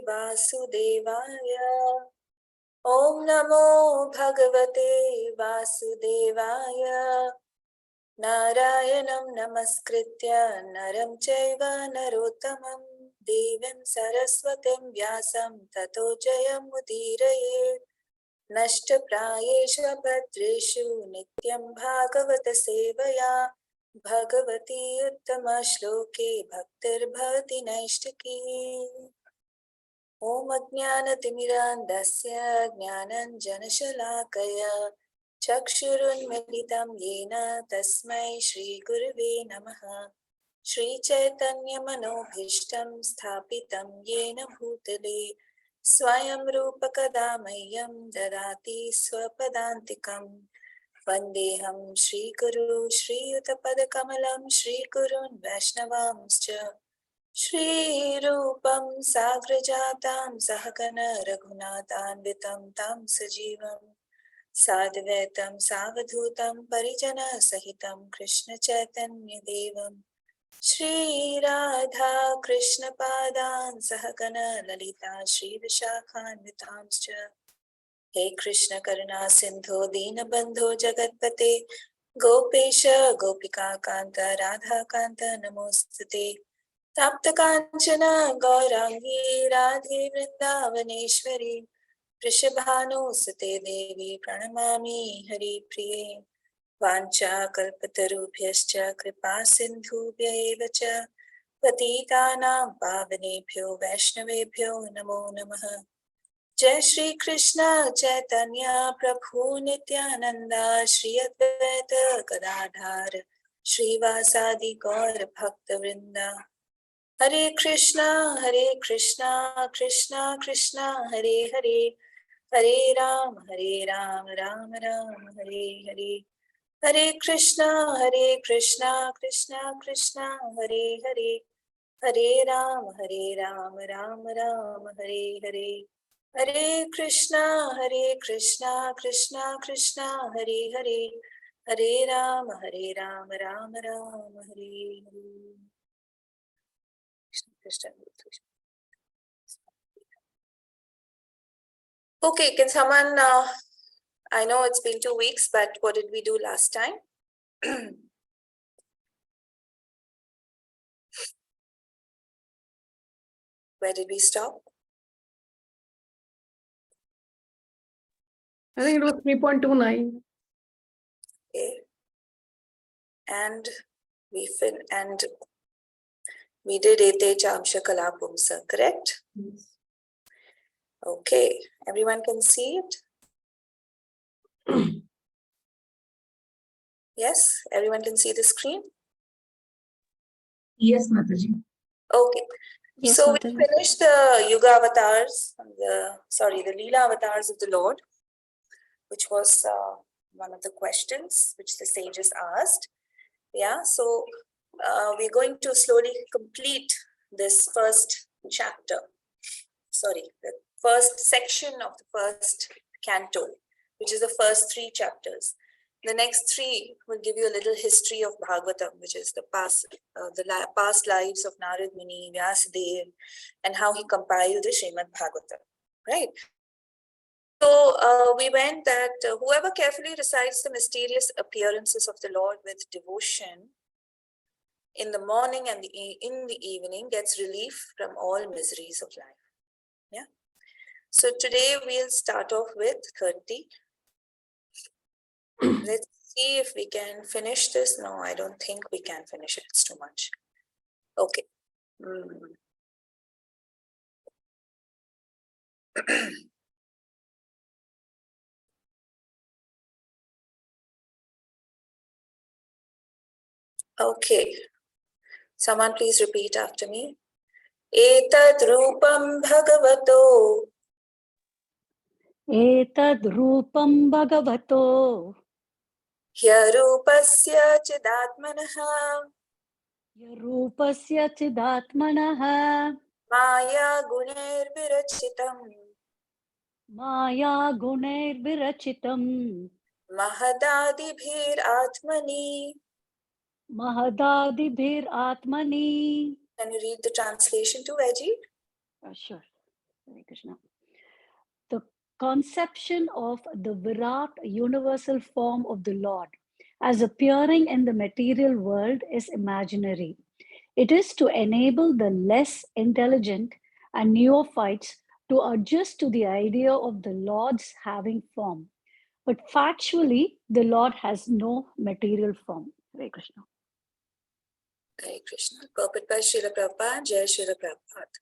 वासुदेवाय। ॐ नमो भगवते वासुदेवाय। नारायणं नमस्कृत्य नरं चैव नरोत्तमं देवीं सरस्वतीं व्यासं ततो जयमुदीरयेत्। नष्टप्रायेषु भद्रेषु नित्यं भागवत सेवया भगवती उत्तमश्लोके भक्तिर्भवति नैष्टिकी। ॐ अज्ञानतिमिरान्धस्य ज्ञानाञ्जनशलाकया चक्षुरुन्मिलितं येन तस्मै श्रीगुरुवे नमः। श्रीचैतन्यमनोभीष्टं स्थापितं येन भूतले स्वयं रूपकदा मह्यं ददाति स्वपदान्तिकं। वन्देऽहं श्रीगुरु श्रीयुतपदकमलं श्रीगुरून् वैष्णवांश्च श्रीरूपं साग्रजातां सहगण रघुनाथान्वितं तं सजीवं साद्वैतं सावधूतं परिजनसहितं कृष्णचैतन्यदेवं श्रीराधा कृष्णपादान् सहगण ललिता श्रीविशाखान्वितांश्च। हे कृष्ण करुणा सिंधो दीनबंधो जगत्पते गोपेश गोपिकाकान्त राधाकान्त नमोस्तुते। तप्तकाञ्चन गौरांगी राधे वृन्दावनेश्वरी वृषभानुसुते देवी प्रणमामि हरिप्रिये। वाञ्छाकल्पतरुभ्यश्च कृपा सिन्धुभ्य एव च पतितानां पावनेभ्यो वैष्णवेभ्यो नमो नमः। जय श्री कृष्ण चैतन्य प्रभु नित्यानंद श्री अद्वैत गदाधर श्रीवासादि गौर भक्तवृंद। हरे कृष्णा कृष्णा कृष्णा हरे हरे, हरे राम राम राम हरे हरे। हरे कृष्णा कृष्णा कृष्णा हरे हरे, हरे राम राम राम हरे हरे। हरे कृष्णा कृष्णा कृष्णा हरे हरे, हरे Ram Ram Ram Hare Hare. Okay, can someone, I know it's been 2 weeks, but what did we do last time? Where did we stop? I think it was 3.29. Okay. And we did Ete Chamsha Kalapumsa, correct? Yes. Okay, everyone can see it? Yes, everyone can see the screen? Yes, Mataji. Okay, Yes, so we Mataji. finished the Yuga avatars, the Leela avatars of the Lord, which was one of the questions which the sages asked. Yeah, so we're going to slowly complete this first chapter. Sorry, the first section of the first canto, which is the first 3 chapters. The next 3 will give you a little history of Bhagavatam, which is the past lives of Narad Muni, Vyasadeva, and how he compiled the Srimad Bhagavatam, right? So we went that whoever carefully recites the mysterious appearances of the Lord with devotion in the morning and in the evening gets relief from all miseries of life. Yeah. So today we'll start off with 30. Let's see if we can finish this. No, I don't think we can finish it. It's too much. Okay. Okay. Someone please repeat after me. Etad rupam bhagavato. Etad rupam bhagavato. Hyarupasya chidatmanaha. Rupasya chidatmanaha. Maya guner virachitam. Maya gunair virachitam. Mahadadibhir atmani. Mahadadibhir atmani. Can you read the translation to Veggie? Sure. Hare Krishna. The conception of the Virat universal form of the Lord as appearing in the material world is imaginary. It is to enable the less intelligent and neophytes to adjust to the idea of the Lord's having form. But factually, the Lord has no material form. Hare Krishna. Hare Krishna. Purport by Srila Prabhupada, Jai Srila Prabhupada.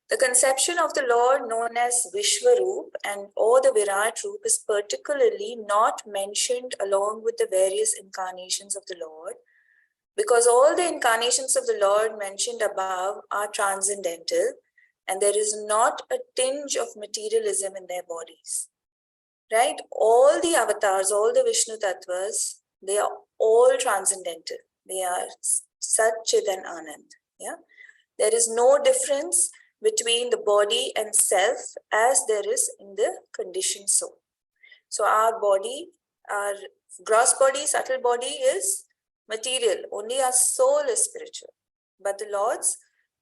The conception of the Lord known as Vishwaroop and or the Virat Roop is particularly not mentioned along with the various incarnations of the Lord, because all the incarnations of the Lord mentioned above are transcendental and there is not a tinge of materialism in their bodies. Right? All the avatars, all the Vishnu Tattvas, they are all transcendental. They are Sat, Chid and Anand. Yeah? There is no difference between the body and self as there is in the conditioned soul. So our body, our gross body, subtle body is material. Only our soul is spiritual. But the Lord's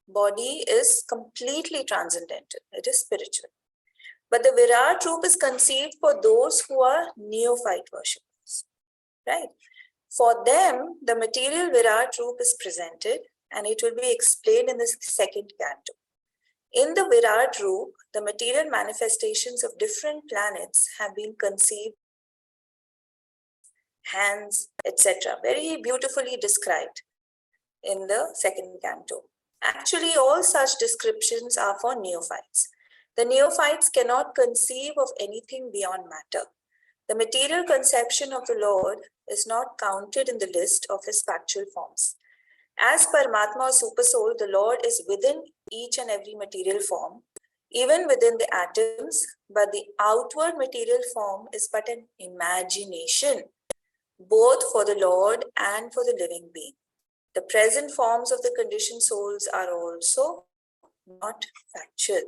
body is completely transcendental. It is spiritual. But the Virat Roop is conceived for those who are neophyte worshippers. Right? For them, the material Virat Roop is presented and it will be explained in the second canto. In the Virat Roop, the material manifestations of different planets have been conceived, hands, etc. Very beautifully described in the second canto. Actually, all such descriptions are for neophytes. The neophytes cannot conceive of anything beyond matter. The material conception of the Lord is not counted in the list of his factual forms. As Paramatma or Supersoul, the Lord is within each and every material form, even within the atoms, but the outward material form is but an imagination, both for the Lord and for the living being. The present forms of the conditioned souls are also not factual.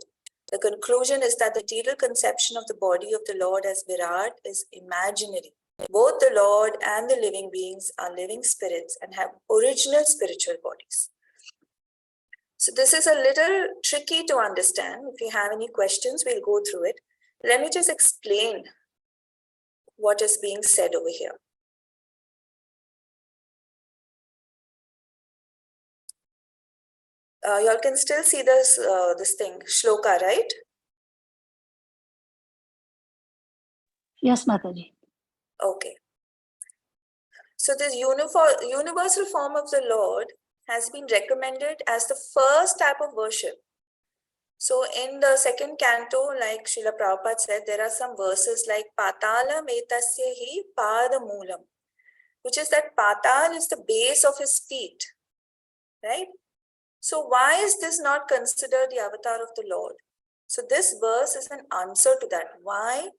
The conclusion is that the material conception of the body of the Lord as Virat is imaginary. Both the Lord and the living beings are living spirits and have original spiritual bodies. So this is a little tricky to understand. If you have any questions, we'll go through it. Let me just explain what is being said over here. Y'all can still see this thing, shloka, right? Yes, Mataji. Okay. So this universal form of the Lord has been recommended as the first type of worship. So in the second canto, like Srila Prabhupada said, there are some verses like Patala metasya hi pada moolam, which is that Patal is the base of his feet, right? So why is this not considered the avatar of the Lord? So this verse is an answer to that. Why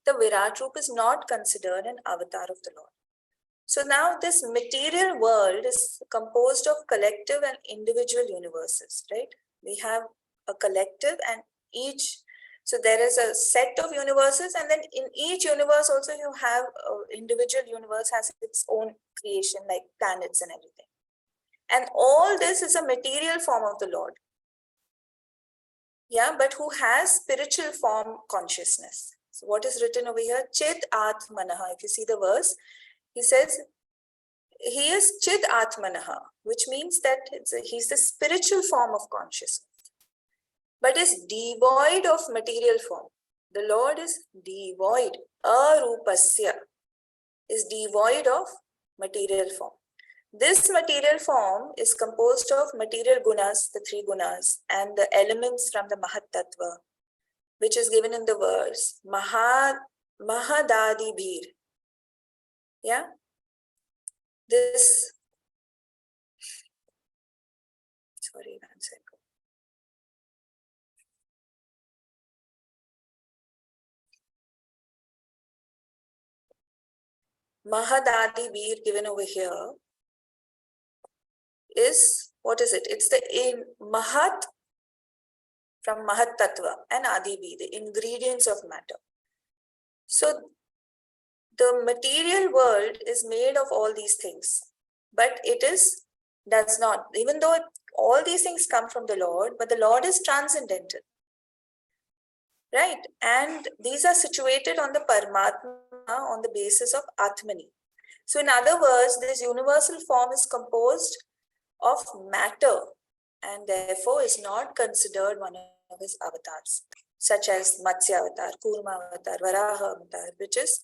the Virat Roop is not considered an avatar of the Lord. So now this material world is composed of collective and individual universes, right? We have a collective and each, so there is a set of universes, and then in each universe also you have individual universe has its own creation like planets and everything. And all this is a material form of the Lord. Yeah, but who has spiritual form consciousness. So what is written over here? Chit Atmanaha. If you see the verse, he says, he is Chid Atmanaha, which means that he's the spiritual form of consciousness, but is devoid of material form. The Lord is devoid. Arupasya is devoid of material form. This material form is composed of material gunas, the three gunas, and the elements from the Mahat Tattva, which is given in the verse, Mahadadi Bhir. Yeah? This, sorry, one second. Mahadadi Veer given over here is, what is it? It's the in Mahat from Mahat Tattva and Adi Veer, the ingredients of matter. So the material world is made of all these things, but does not, even though all these things come from the Lord, but the Lord is transcendental. right? And these are situated on the Paramatma on the basis of Atmani. So in other words, this universal form is composed of matter and therefore is not considered one of his avatars, such as Matsya avatar, Kurma avatar, Varaha avatar, which is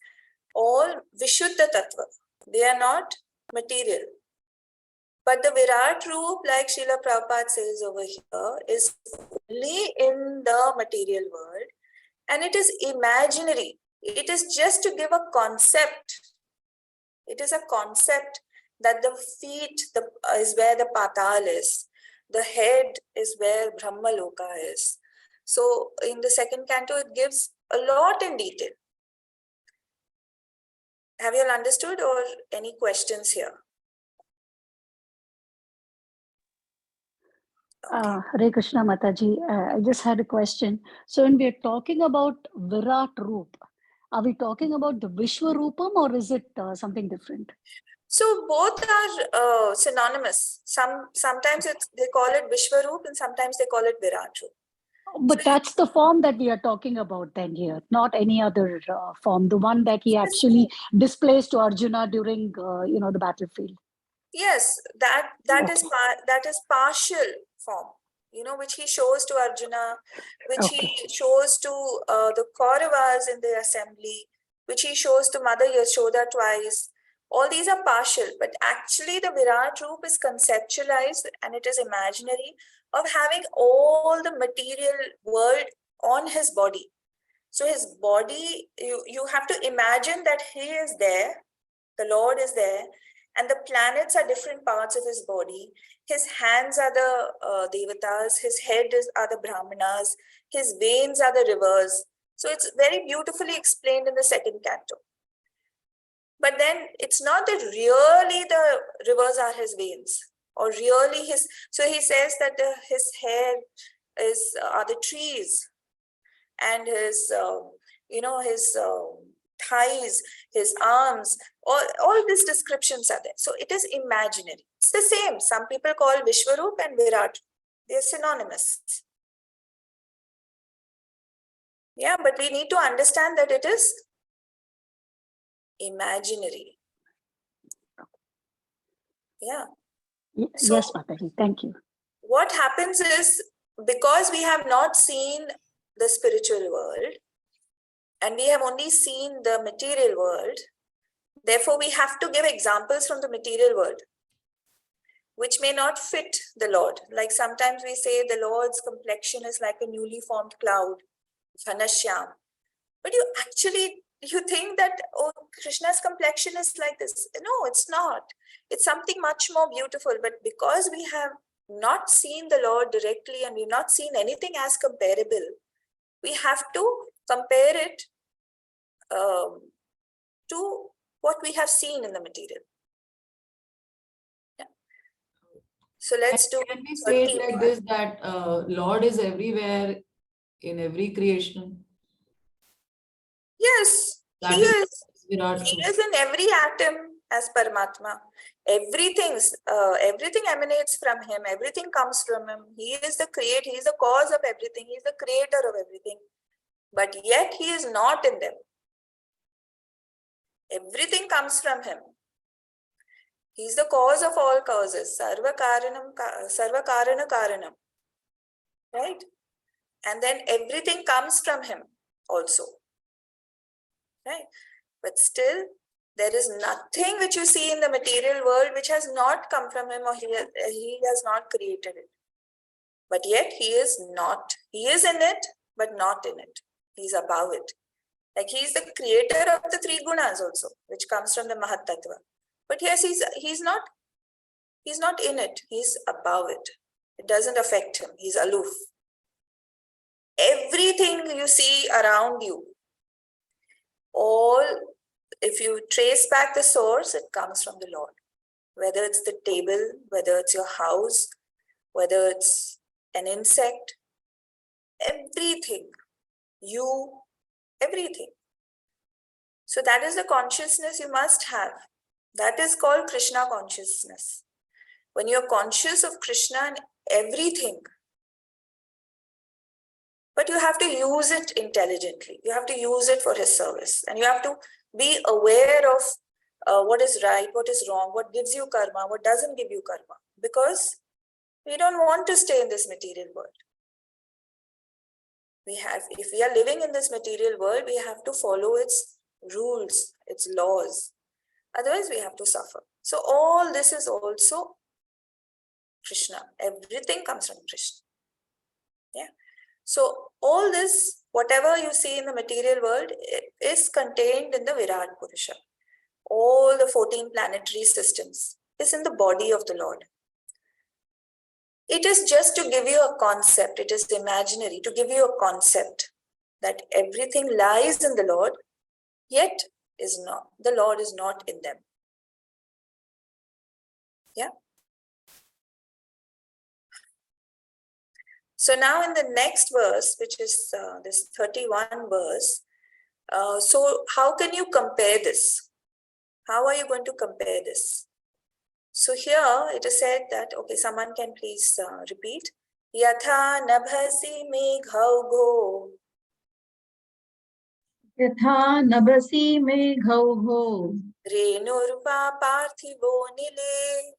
all Vishuddha Tattva. They are not material. But the Virat Roop, like Srila Prabhupada says over here, is only in the material world and it is imaginary. It is just to give a concept. It is a concept that the feet is where the Patal is. The head is where Brahma Loka is. So in the second canto, it gives a lot in detail. Have you all understood or any questions here? Hare Krishna Mataji, I just had a question. So when we are talking about Virat Roop, are we talking about the Vishwarupam or is it something different? So both are synonymous. Sometimes they call it Vishwaroop and sometimes they call it Virat Roop. But that's the form that we are talking about then here, not any other form, the one that he actually displays to Arjuna during the battlefield. Yes, that is partial form, which he shows to Arjuna, which he shows to the Kauravas in the assembly, which he shows to Mother Yashoda twice. All these are partial, but actually the Virat Roop is conceptualized and it is imaginary of having all the material world on his body. So his body, you have to imagine that he is there, the Lord is there, and the planets are different parts of his body. His hands are the devatas, his head are the brahmanas, his veins are the rivers. So it's very beautifully explained in the second canto. But then it's not that really the rivers are his veins or really so he says that his hair are the trees and his thighs, his arms, all these descriptions are there. So it is imaginary. It's the same. Some people call Vishwaroop and Virat. They're synonymous. Yeah, but we need to understand that it is imaginary. Yeah. Yes, Mataji, thank you. What happens is, because we have not seen the spiritual world, and we have only seen the material world, therefore we have to give examples from the material world, which may not fit the Lord. Like sometimes we say the Lord's complexion is like a newly formed cloud, Ghanashyam. But you think that, oh, Krishna's complexion is like this. No, it's not. It's something much more beautiful. But because we have not seen the Lord directly and we've not seen anything as comparable, we have to compare it to what we have seen in the material. Yeah. So let's do. Can we say it like this, that Lord is everywhere in every creation? Yes, he is. He is in every atom as Paramatma. Everything emanates from him. Everything comes from him. He is the creator. He is the cause of everything. He is the creator of everything. But yet he is not in them. Everything comes from him. He is the cause of all causes. Sarva karana karanam. Right? And then everything comes from him also. Right? But still, there is nothing which you see in the material world which has not come from him, or he has not created it. But yet he is not. He is in it, but not in it. He's above it. Like he is the creator of the three gunas also, which comes from the Mahat Tattva. But yes, he's not in it. He's above it. It doesn't affect him. He's aloof. Everything you see around you, if you trace back the source, it comes from the Lord. Whether it's the table, whether it's your house, whether it's an insect, everything, everything. So that is the consciousness you must have. That is called Krishna consciousness. When you're conscious of Krishna and everything, But you have to use it intelligently. You have to use it for his service. And you have to be aware of what is right, what is wrong, what gives you karma, what doesn't give you karma. Because we don't want to stay in this material world. If we are living in this material world, we have to follow its rules, its laws. Otherwise, we have to suffer. So all this is also Krishna. Everything comes from Krishna. Yeah. So all this, whatever you see in the material world, is contained in the Virat Purusha. All the 14 planetary systems is in the body of the Lord. It is just to give you a concept. It is imaginary to give you a concept that everything lies in the Lord, yet is not. The Lord is not in them. Yeah. So now in the next verse, which is this 31 verse, so how can you compare this? How are you going to compare this? So here it is said that, okay, someone can please repeat. Yatha nabhasi meghaugo. यथा नभसि मेघौघो Renurva parthivo nile.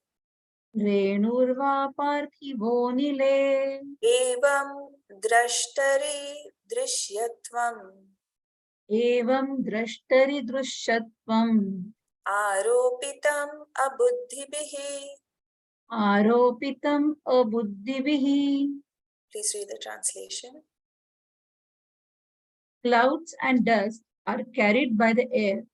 रेणुर्वा पार्थिवो निले Evam drashtari drishyatvam. एवं द्रष्टरि दृश्यत्वम् Aropitam abuddhibhihi. आरोपितम् अबुद्धिभिः. Please read the translation. Clouds and dust are carried by the air,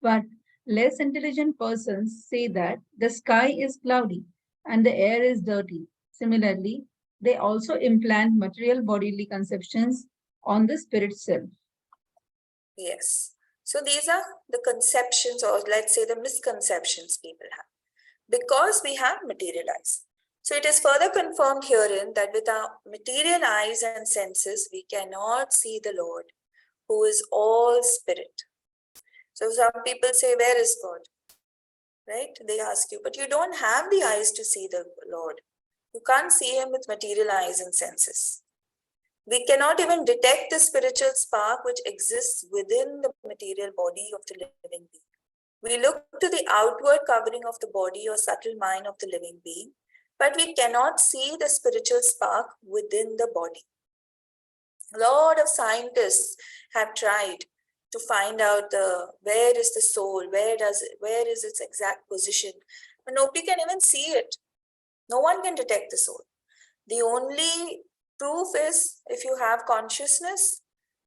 but less intelligent persons say that the sky is cloudy and the air is dirty. Similarly, they also implant material bodily conceptions on the spirit self. Yes. So these are the conceptions, or let's say the misconceptions people have, because we have material eyes. So it is further confirmed herein that with our material eyes and senses, we cannot see the Lord, who is all spirit. So some people say, where is God? Right? They ask you, but you don't have the eyes to see the Lord. You can't see him with material eyes and senses. We cannot even detect the spiritual spark which exists within the material body of the living being. We look to the outward covering of the body or subtle mind of the living being, but we cannot see the spiritual spark within the body. A lot of scientists have tried to find out where is the soul, where is its exact position, but nobody can even see it. No one can detect the soul. The only proof is if you have consciousness,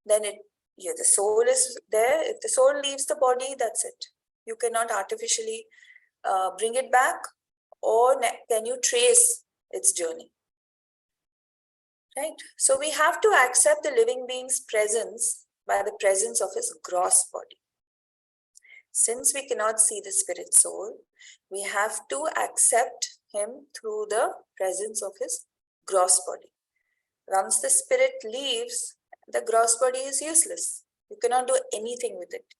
then the soul is there. If the soul leaves the body, that's it. You cannot artificially bring it back, or can you trace its journey? Right? So we have to accept the living being's presence by the presence of his gross body. Since we cannot see the spirit soul, we have to accept him through the presence of his gross body. Once the spirit leaves, the gross body is useless. You cannot do anything with it.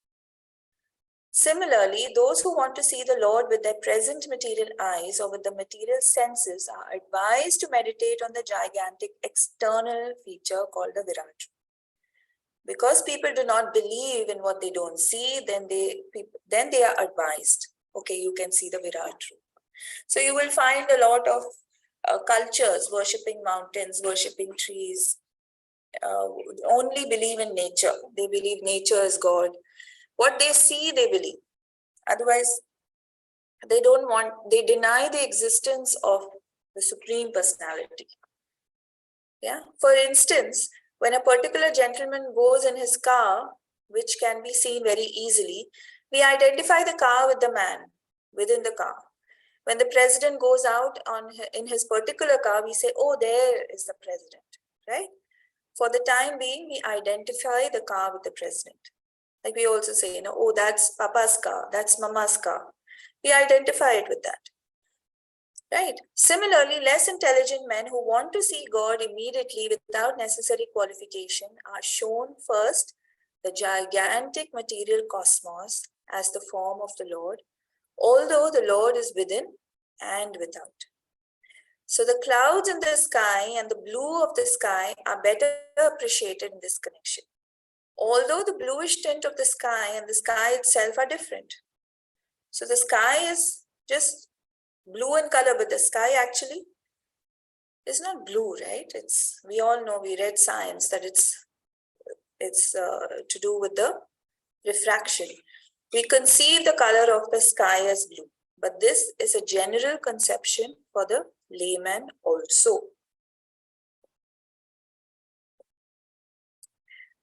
Similarly, those who want to see the Lord with their present material eyes or with the material senses are advised to meditate on the gigantic external feature called the Virat. Because people do not believe in what they don't see, then they are advised, okay, you can see the Virat. So you will find a lot of cultures worshipping mountains, worshipping trees, only believe in nature. They believe nature is God. What they see, they believe. Otherwise, they deny the existence of the Supreme Personality. Yeah. For instance, when a particular gentleman goes in his car, which can be seen very easily, we identify the car with the man within the car. When the president goes out in his particular car, we say, oh, there is the president, right? For the time being, we identify the car with the president. Like we also say, oh, that's Papa's car, that's Mama's car. We identify it with that, right? Similarly, less intelligent men who want to see God immediately without necessary qualification are shown first the gigantic material cosmos as the form of the Lord, although the Lord is within and without. So the clouds in the sky and the blue of the sky are better appreciated in this connection. Although the bluish tint of the sky and the sky itself are different. So the sky is just blue in color, but the sky actually is not blue, right? We all know, we read science, that it's to do with the refraction. We conceive the color of the sky as blue, but this is a general conception for the layman also.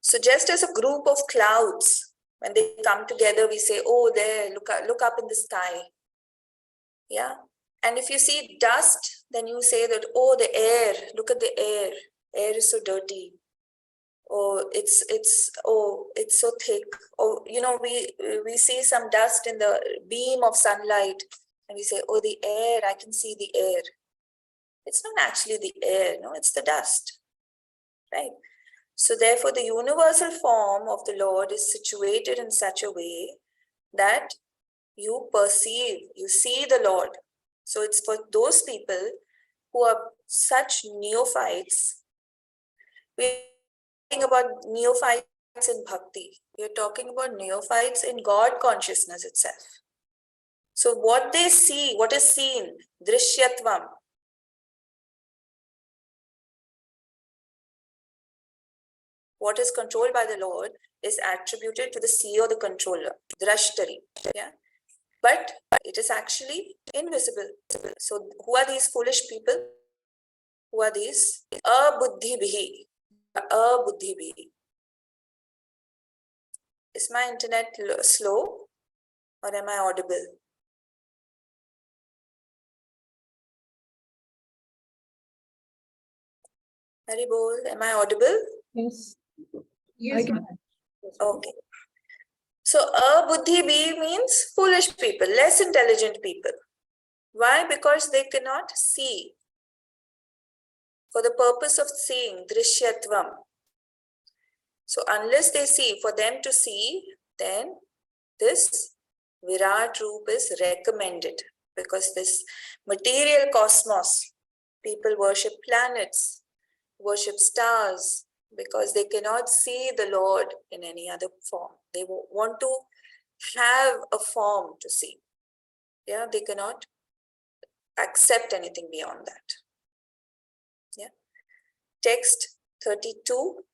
So just as a group of clouds, when they come together, we say, oh, there, look up in the sky. Yeah. And if you see dust, then you say that, oh, the air, look at the air. Air is so dirty. Oh, it's so thick. Oh, we see some dust in the beam of sunlight and we say, oh, the air, I can see the air. It's not actually the air, no, it's the dust, right? So therefore, the universal form of the Lord is situated in such a way that you perceive, you see the Lord. So it's for those people who are such neophytes. We're talking about neophytes in bhakti. We're talking about neophytes in God consciousness itself. So what they see, what is seen, drishyatvam. What is controlled by the Lord is attributed to the seer, the controller, drashtari. Yeah. But it is actually invisible. So who are these foolish people? Who are these? Abuddhibhi. Abuddhibhi. Is my internet slow or am I audible? Haribol, am I audible? Yes. Yes, can- ma'am. Okay. So abuddhibhi means foolish people, less intelligent people. Why? Because they cannot see. For the purpose of seeing, drishyatvam. So unless they see, for them to see, then this Virat Roop is recommended, because this material cosmos, people worship planets, worship stars, because they cannot see the Lord in any other form. They want to have a form to see. Yeah, they cannot accept anything beyond that. Yeah. Text 32.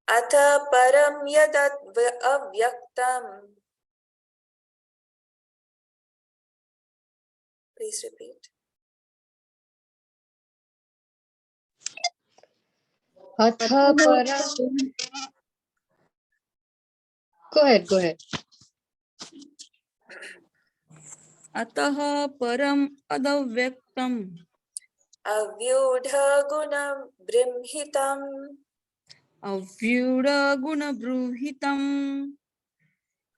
Atha param yadat avyaktam. Please repeat. Atha param. Go ahead. अतः परम अदव्यक्तम Avyudha gunam brimhitam. अव्यूढ गुणबृहितम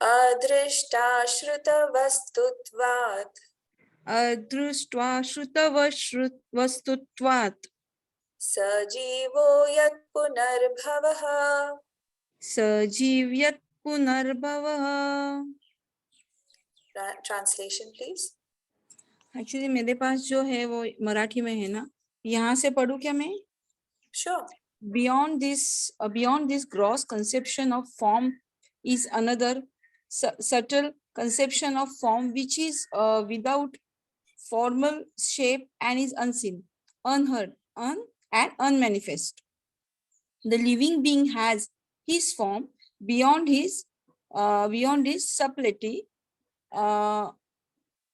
Adrishta vastutvat. अदृष्ट्वा श्रुतवस्तुत्वात् Sajivo yat punarbhavaha. सजीव्यत् पुनर्भवः. Translation, please. Actually मेरे पास जो है वो मराठी में है ना, यहाँ से पढ़ूं क्या मैं? Sure. Beyond this gross conception of form is another subtle conception of form which is without formal shape and is unseen, unheard, and unmanifest. The living being has his form beyond his subtlety.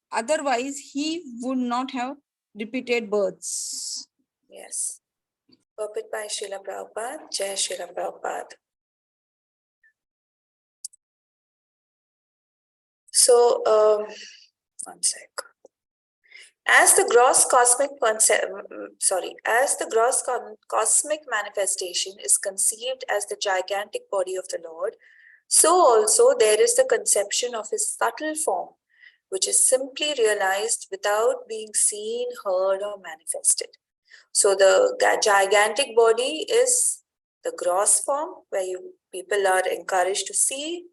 Otherwise, he would not have repeated births. Yes. Purport by Srila Prabhupada. Jai Srila Prabhupada. So, one sec. As the gross cosmic cosmic manifestation is conceived as the gigantic body of the Lord, so also there is the conception of his subtle form, which is simply realized without being seen, heard, or manifested. So the gigantic body is the gross form where people are encouraged to see,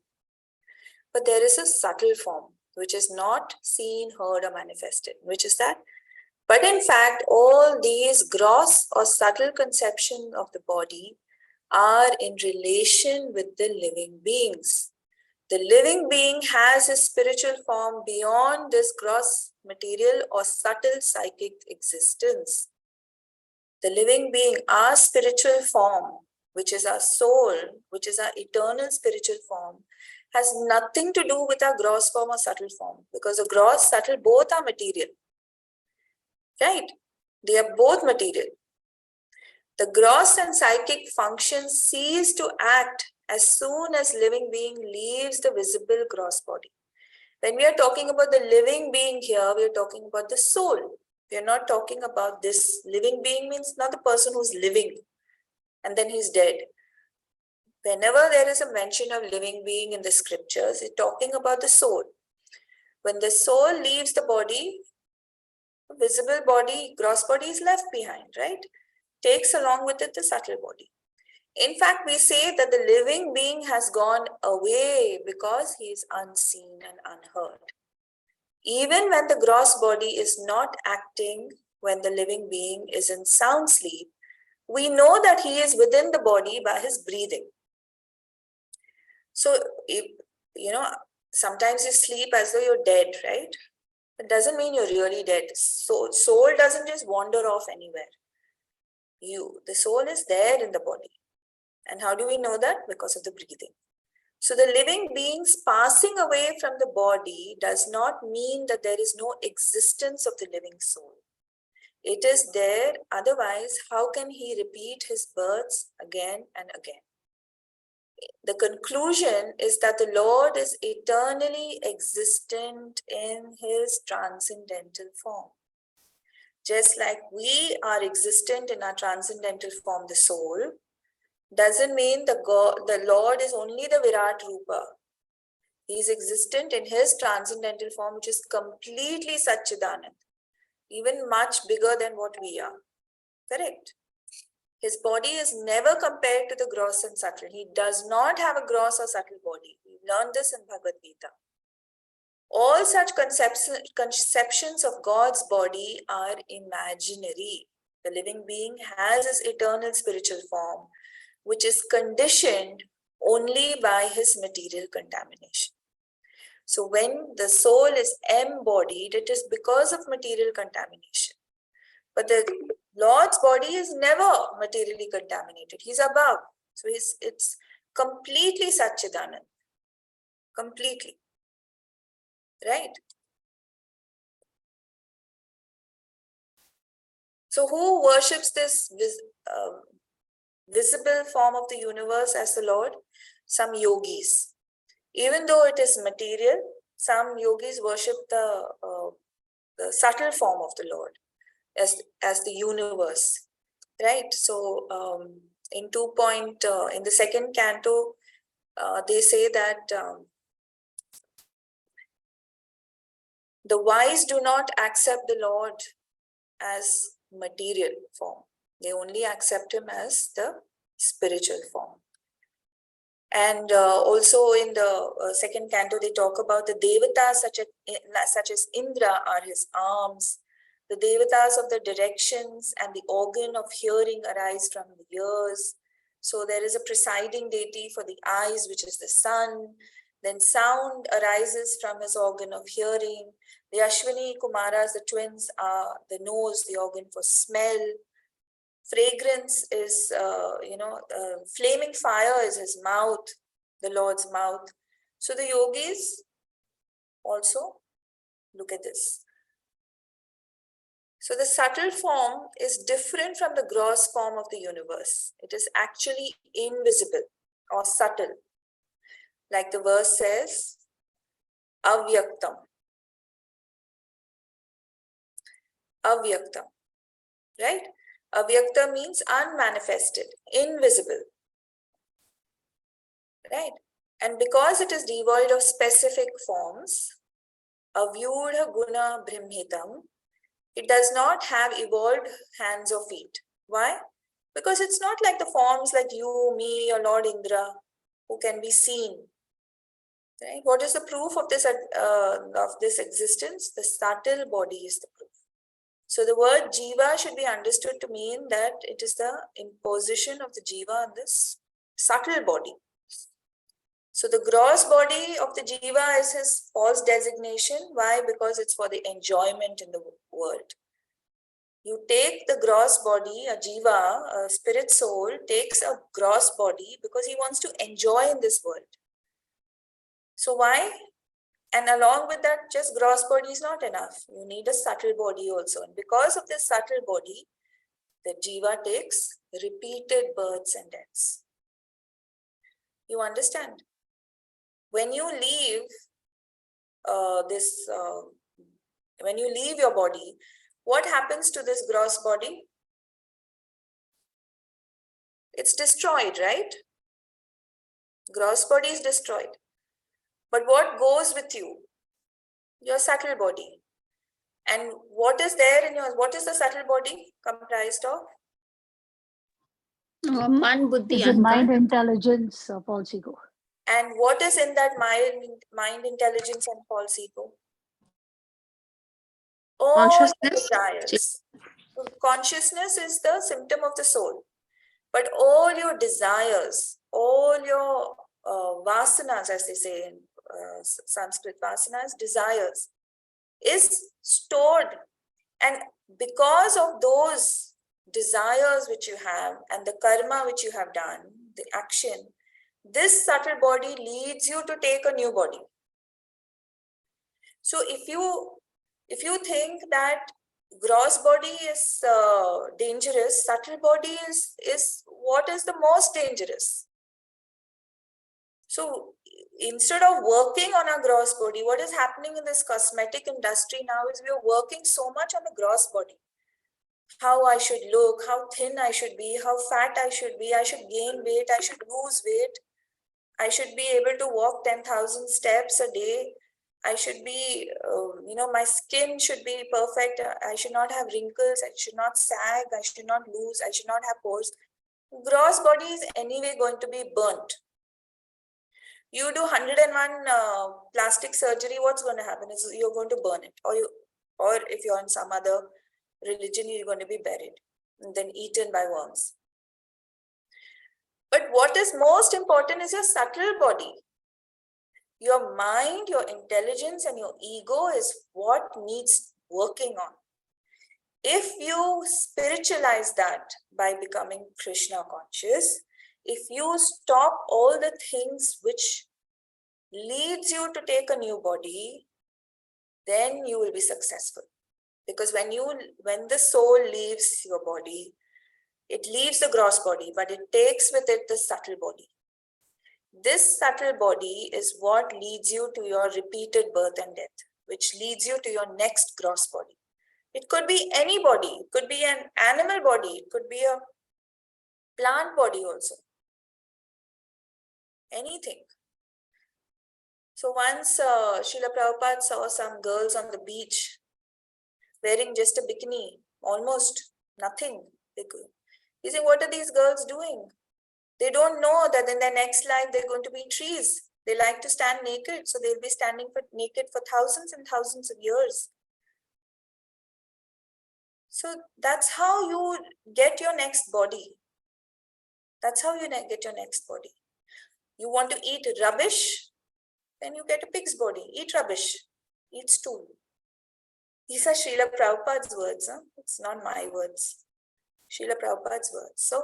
but there is a subtle form which is not seen, heard, or manifested. Which is that? But in fact, all these gross or subtle conceptions of the body are in relation with the living beings. The living being has a spiritual form beyond this gross material or subtle psychic existence. The living being, our spiritual form, which is our soul, which is our eternal spiritual form, has nothing to do with our gross form or subtle form, because the gross, subtle, both are material. Right? They are both material. The gross and psychic functions cease to act as soon as living being leaves the visible gross body. When we are talking about the living being here, we are talking about the soul. We are not talking about this living being means not the person who's living and then he's dead. Whenever there is a mention of living being in the scriptures, it's talking about the soul. When the soul leaves the body, the visible body, gross body is left behind, right? Takes along with it the subtle body. In fact, we say that the living being has gone away because he is unseen and unheard. Even when the gross body is not acting, when the living being is in sound sleep, we know that he is within the body by his breathing. So, sometimes you sleep as though you're dead, right? It doesn't mean you're really dead. So, soul doesn't just wander off anywhere. The soul is there in the body. And how do we know that? Because of the breathing. So the living beings passing away from the body does not mean that there is no existence of the living soul. It is there, otherwise, how can he repeat his births again and again? The conclusion is that the Lord is eternally existent in his transcendental form. Just like we are existent in our transcendental form, the soul, doesn't mean the Lord is only the Virat Rupa. He is existent in his transcendental form, which is completely Satchidanand, even much bigger than what we are. Correct? His body is never compared to the gross and subtle. He does not have a gross or subtle body. We learned this in Bhagavad Gita. All such conceptions of God's body are imaginary. The living being has his eternal spiritual form, which is conditioned only by his material contamination. So when the soul is embodied, it is because of material contamination. But the Lord's body is never materially contaminated. He's above. So it's completely Satchidanand. Completely. Right? So who worships this visible form of the universe as the Lord? Some yogis. Even though it is material, some yogis worship the subtle form of the Lord as the universe, right? So in in the second canto, they say that the wise do not accept the Lord as material form. They only accept him as the spiritual form. And also in the second canto, they talk about the devatas such as Indra are his arms. The devatas of the directions and the organ of hearing arise from the ears. So there is a presiding deity for the eyes, which is the sun. Then sound arises from his organ of hearing. The Ashwini Kumaras, the twins, are the nose, the organ for smell. Fragrance is, flaming fire is his mouth, the Lord's mouth. So the yogis also look at this. So the subtle form is different from the gross form of the universe. It is actually invisible or subtle. Like the verse says, avyaktam. Avyaktam, right? Avyakta means unmanifested, invisible, right? And because it is devoid of specific forms, avyudha guna brahmitam, it does not have evolved hands or feet. Why? Because it's not like the forms like you, me, or Lord Indra, who can be seen. Right? What is the proof of this existence? The subtle body is the proof. So the word jiva should be understood to mean that it is the imposition of the jiva on this subtle body. So the gross body of the jiva is his false designation. Why? Because it's for the enjoyment in the world. You take the gross body, a jiva, a spirit soul, takes a gross body because he wants to enjoy in this world. So why? And along with that, just gross body is not enough. You need a subtle body also. And because of this subtle body, the jiva takes repeated births and deaths. You understand? When you leave when you leave your body, what happens to this gross body? It's destroyed, right? Gross body is destroyed. But what goes with you? Your subtle body. And what is there in your, what is the subtle body comprised of? Man, buddhi, Is it mind, ahankar. intelligence, false ego? And what is in that mind, intelligence, and false ego? All Consciousness. desires. So consciousness is the symptom of the soul. But all your desires, all your vasanas, as they say in Sanskrit, vasanas, desires, is stored. And because of those desires which you have and the karma which you have done, the action, this subtle body leads you to take a new body. So if you think that gross body is dangerous, subtle body is what is the most dangerous. So instead of working on our gross body, what is happening in this cosmetic industry now is we are working so much on the gross body. How I should look, how thin I should be, how fat I should be, I should gain weight, I should lose weight, I should be able to walk 10,000 steps a day. I should be, my skin should be perfect. I should not have wrinkles. I should not sag. I should not lose. I should not have pores. Gross body is anyway going to be burnt. You do 101 plastic surgery, what's going to happen is you're going to burn it. Or if you're in some other religion, you're going to be buried and then eaten by worms. But what is most important is your subtle body. Your mind, your intelligence, and your ego is what needs working on. If you spiritualize that by becoming Krishna conscious, if you stop all the things which leads you to take a new body, then you will be successful. Because when the soul leaves your body, it leaves the gross body, but it takes with it the subtle body. This subtle body is what leads you to your repeated birth and death, which leads you to your next gross body. It could be any body. It could be an animal body. It could be a plant body also. Anything. So once Srila Prabhupada saw some girls on the beach wearing just a bikini, almost nothing. He said, what are these girls doing? They don't know that in their next life they're going to be trees. They like to stand naked, so they'll be standing naked for thousands and thousands of years. So that's how you get your next body. That's how you get your next body. You want to eat rubbish, then you get a pig's body. Eat rubbish, eat stool. These are Srila Prabhupada's words. It's not my words. Srila Prabhupada's words. So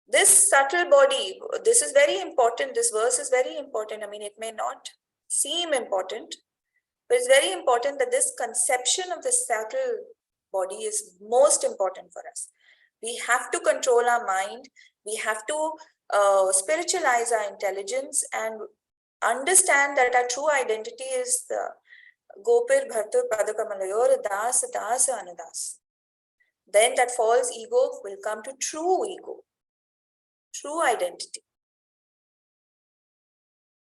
this subtle body, this is very important. This verse is very important. I mean, it may not seem important, but it's very important that this conception of the subtle body is most important for us. We have to control our mind. We have to spiritualize our intelligence and understand that our true identity is the Gopir Bhartur Padakamalayur Das Das Anadas. Then that false ego will come to true ego, true identity.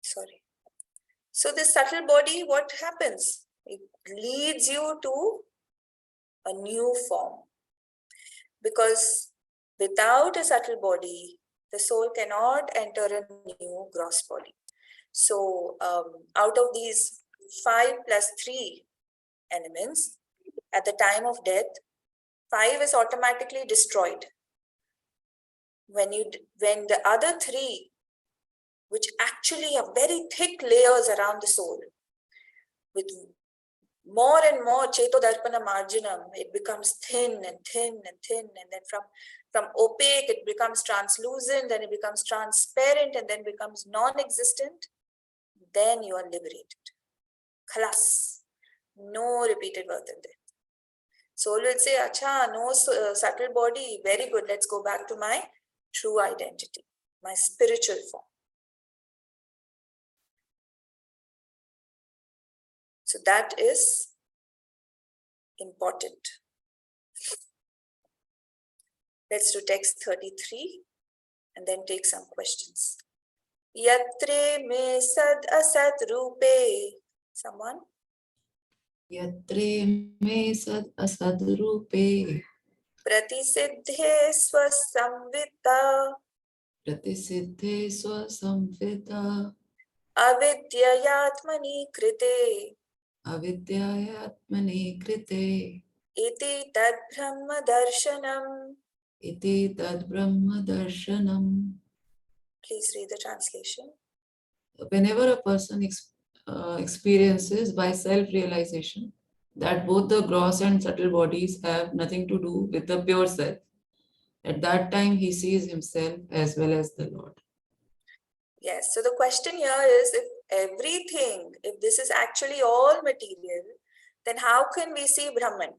Sorry. So this subtle body, what happens? It leads you to a new form. Because without a subtle body, the soul cannot enter a new gross body. So out of these 5 plus 3 elements, at the time of death, 5 is automatically destroyed. When the other 3, which actually have very thick layers around the soul, with more and more Cheto Darpana Marginam, it becomes thin and thin and thin, and then from opaque, it becomes translucent, then it becomes transparent, and then becomes non-existent. Then you are liberated. Khalas. No repeated birth and death. Soul will say, Acha, no subtle body, very good, let's go back to my true identity, my spiritual form. So that is important. Let's do text 33 and then take some questions. Yatre me sad asat rupe. Someone? Yatre me sad asad rupe Pratisiddhe swasamvita pratisiddhe swasamvita avidyayatmani krite avidyayatmane krite iti tad brahma darshanam. iti tad brahma darshanam. Please read the translation. Whenever a person experiences by self-realization that both the gross and subtle bodies have nothing to do with the pure self, at that time he sees himself as well as the Lord. Yes, so the question here is, if this is actually all material, then how can we see Brahman?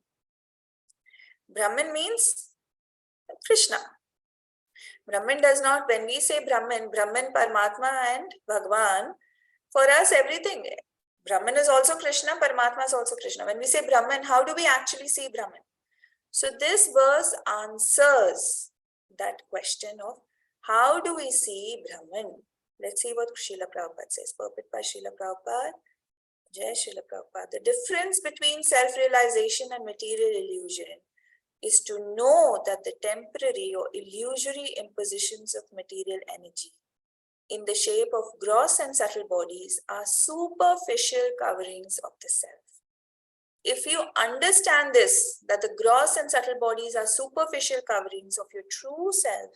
Brahman means Krishna. Brahman does not, when we say Brahman, Paramatma and Bhagwan, for us everything, Brahman is also Krishna, Paramatma is also Krishna. When we say Brahman, how do we actually see Brahman? So this verse answers that question of how do we see Brahman? Let's see what Srila Prabhupada says. Purport by Srila Prabhupada. Jai Srila Prabhupada. The difference between self-realization and material illusion is to know that the temporary or illusory impositions of material energy in the shape of gross and subtle bodies are superficial coverings of the self. If you understand this, that the gross and subtle bodies are superficial coverings of your true self,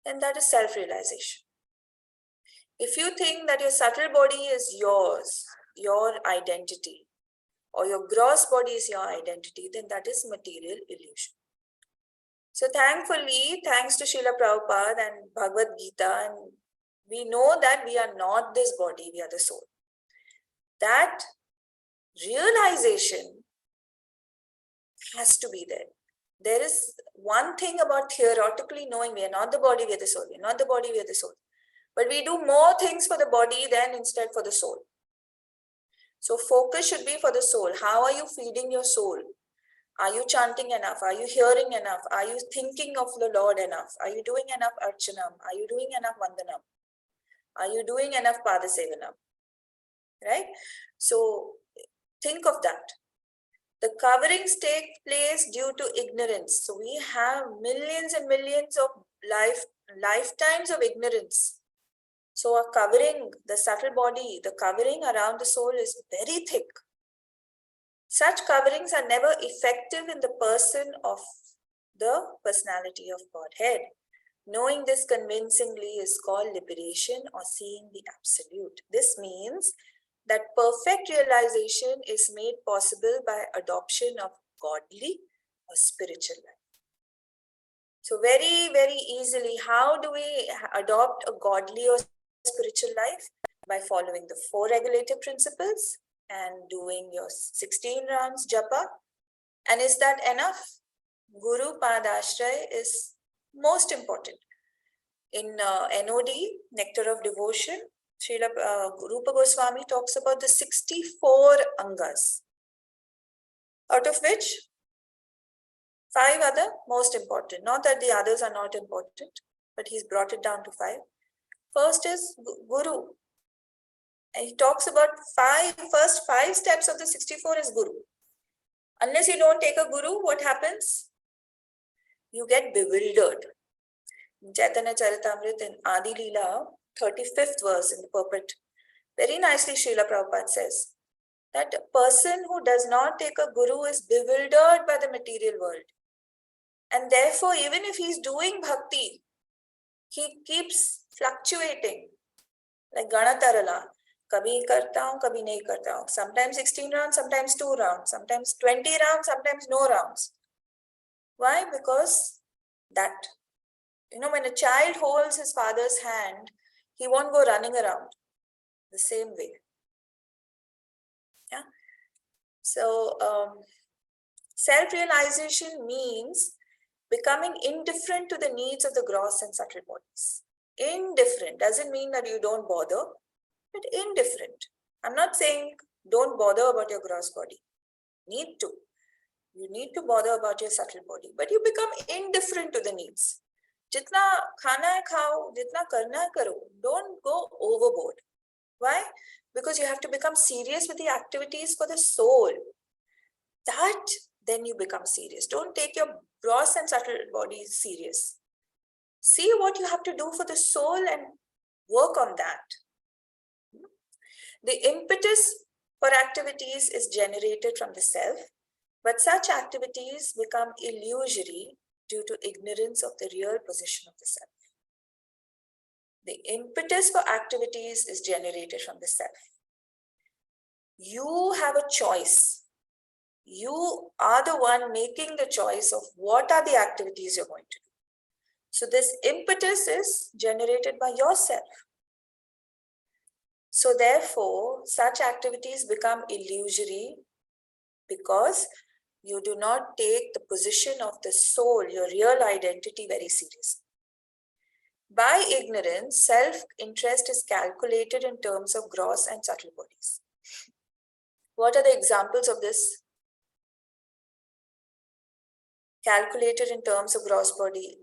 then that is self-realization. If you think that your subtle body is yours, your identity, or your gross body is your identity, then that is material illusion. So thankfully, thanks to Srila Prabhupada and Bhagavad Gita, and we know that we are not this body, we are the soul. That realization has to be there. There is one thing about theoretically knowing we are not the body, we are the soul. We are not the body, we are the soul. But we do more things for the body than instead for the soul. So focus should be for the soul. How are you feeding your soul? Are you chanting enough? Are you hearing enough? Are you thinking of the Lord enough? Are you doing enough archanam? Are you doing enough vandanam? Are you doing enough padasevanam? Right? So think of that. The coverings take place due to ignorance. So we have millions and millions of lifetimes of ignorance. So a covering, the subtle body, the covering around the soul is very thick. Such coverings are never effective in the person of the personality of Godhead. Knowing this convincingly is called liberation or seeing the absolute. This means that perfect realization is made possible by adoption of godly or spiritual life. So very, very easily, how do we adopt a godly or spiritual life? By following the 4 regulative principles and doing your 16 rounds japa. And is that enough? Guru Padashray is most important. In NOD, Nectar of Devotion, Srila Rupa Goswami talks about the 64 angas, out of which 5 are the most important. Not that the others are not important, but he's brought it down to 5. First is Guru. And he talks about first 5 steps of the 64 is Guru. Unless you don't take a Guru, what happens? You get bewildered. Chaitanya Charitamrita in Adi Leela, 35th verse in the purport, very nicely Srila Prabhupada says, that a person who does not take a guru is bewildered by the material world. And therefore, even if he's doing bhakti, he keeps fluctuating. Like Ganatarala, kabhi karta hu, kabhi nahi karta hu. Sometimes 16 rounds, sometimes 2 rounds, sometimes 20 rounds, sometimes no rounds. Why? Because that, when a child holds his father's hand, he won't go running around the same way. Yeah. So, self-realization means becoming indifferent to the needs of the gross and subtle bodies. Indifferent doesn't mean that you don't bother, but indifferent. I'm not saying don't bother about your gross body. Need to. You need to bother about your subtle body, but you become indifferent to the needs. Jitna khana hai khao, jitna karna hai karo. Don't go overboard. Why? Because you have to become serious with the activities for the soul. That then you become serious. Don't take your gross and subtle body serious. See what you have to do for the soul and work on that. The impetus for activities is generated from the self, but such activities become illusory due to ignorance of the real position of the self. The impetus for activities is generated from the self. You have a choice. You are the one making the choice of what are the activities you're going to do. So this impetus is generated by yourself. So therefore, such activities become illusory because you do not take the position of the soul, your real identity, very seriously. By ignorance, self-interest is calculated in terms of gross and subtle bodies. What are the examples of this? Calculated in terms of gross body.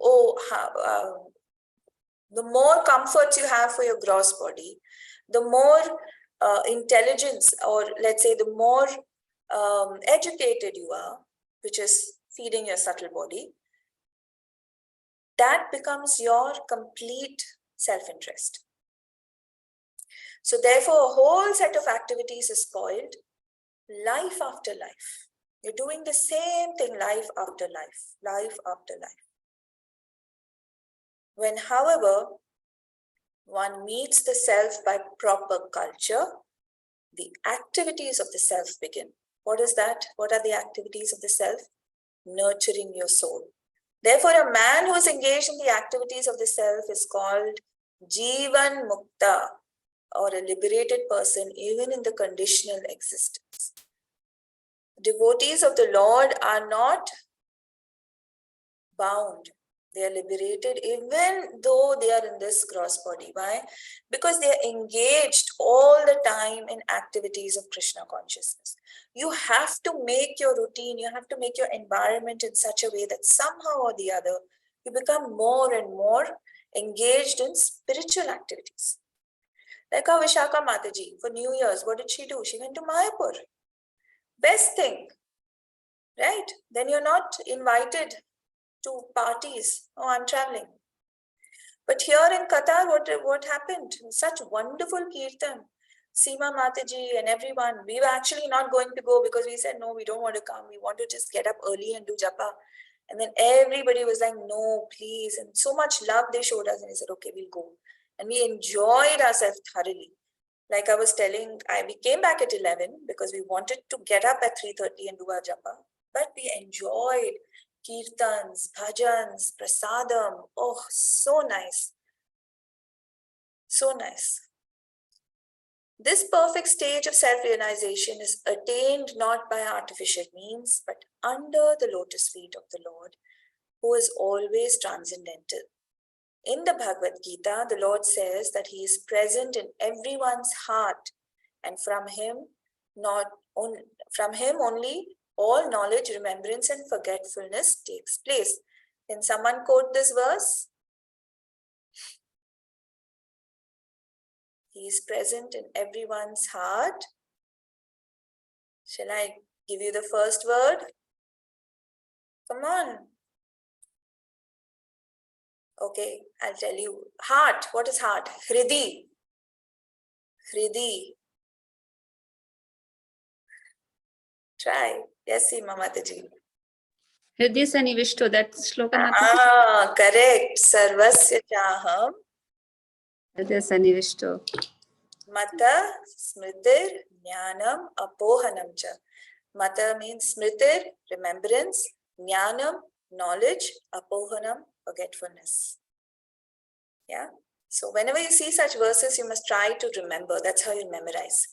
The more comforts you have for your gross body, the more intelligence, or let's say the more educated you are, which is feeding your subtle body, that becomes your complete self-interest. So therefore, a whole set of activities is spoiled, life after life. You're doing the same thing life after life, life after life. When, however, one meets the self by proper culture, the activities of the self begin. What is that? What are the activities of the self? Nurturing your soul. Therefore, a man who is engaged in the activities of the self is called Jivan Mukta, or a liberated person, even in the conditional existence. Devotees of the Lord are not bound. They are liberated even though they are in this gross body. Why? Because they are engaged all the time in activities of Krishna consciousness. You have to make your routine, you have to make your environment in such a way that somehow or the other, you become more and more engaged in spiritual activities. Like our Vishaka Mataji, for New Year's, what did she do? She went to Mayapur. Best thing, right? Then you're not invited to parties. Oh, I'm traveling. But here in Qatar, what happened? Such wonderful kirtan. Seema Mataji and everyone, we were actually not going to go because we said, no, we don't want to come. We want to just get up early and do japa. And then everybody was like, no, please. And so much love they showed us. And we said, okay, we'll go. And we enjoyed ourselves thoroughly. Like I was telling, we came back at 11 because we wanted to get up at 3:30 and do our japa. But we enjoyed kirtans, bhajans, prasadam. Oh, so nice. So nice. This perfect stage of self-realization is attained not by artificial means, but under the lotus feet of the Lord, who is always transcendental. In the Bhagavad Gita, the Lord says that he is present in everyone's heart, and from him only all knowledge, remembrance, and forgetfulness takes place. Can someone quote this verse? He is present in everyone's heart. Shall I give you the first word? Come on. Okay, I'll tell you. Heart. What is heart? Hridi. Hridi. Try. Yes, Seema Mataji. Hridaya Sanivishto, that shloka Mataji. Ah, correct. Sarvasya chaham Hridaya Sanivishto. mata smritir jnanam apohanam cha. Mata means smritir, remembrance, jnanam, knowledge, apohanam, forgetfulness. Yeah. So whenever you see such verses, you must try to remember. That's how you memorize.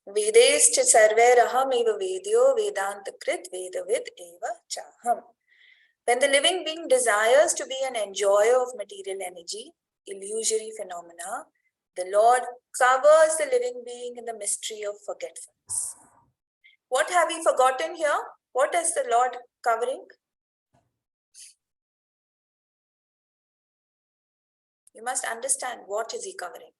Vedescha sarver aham eva vedyo vedanta krit vedavid eva chaham. When the living being desires to be an enjoyer of material energy, illusory phenomena, the Lord covers the living being in the mystery of forgetfulness. What have we forgotten here? What is the Lord covering? You must understand what is he covering.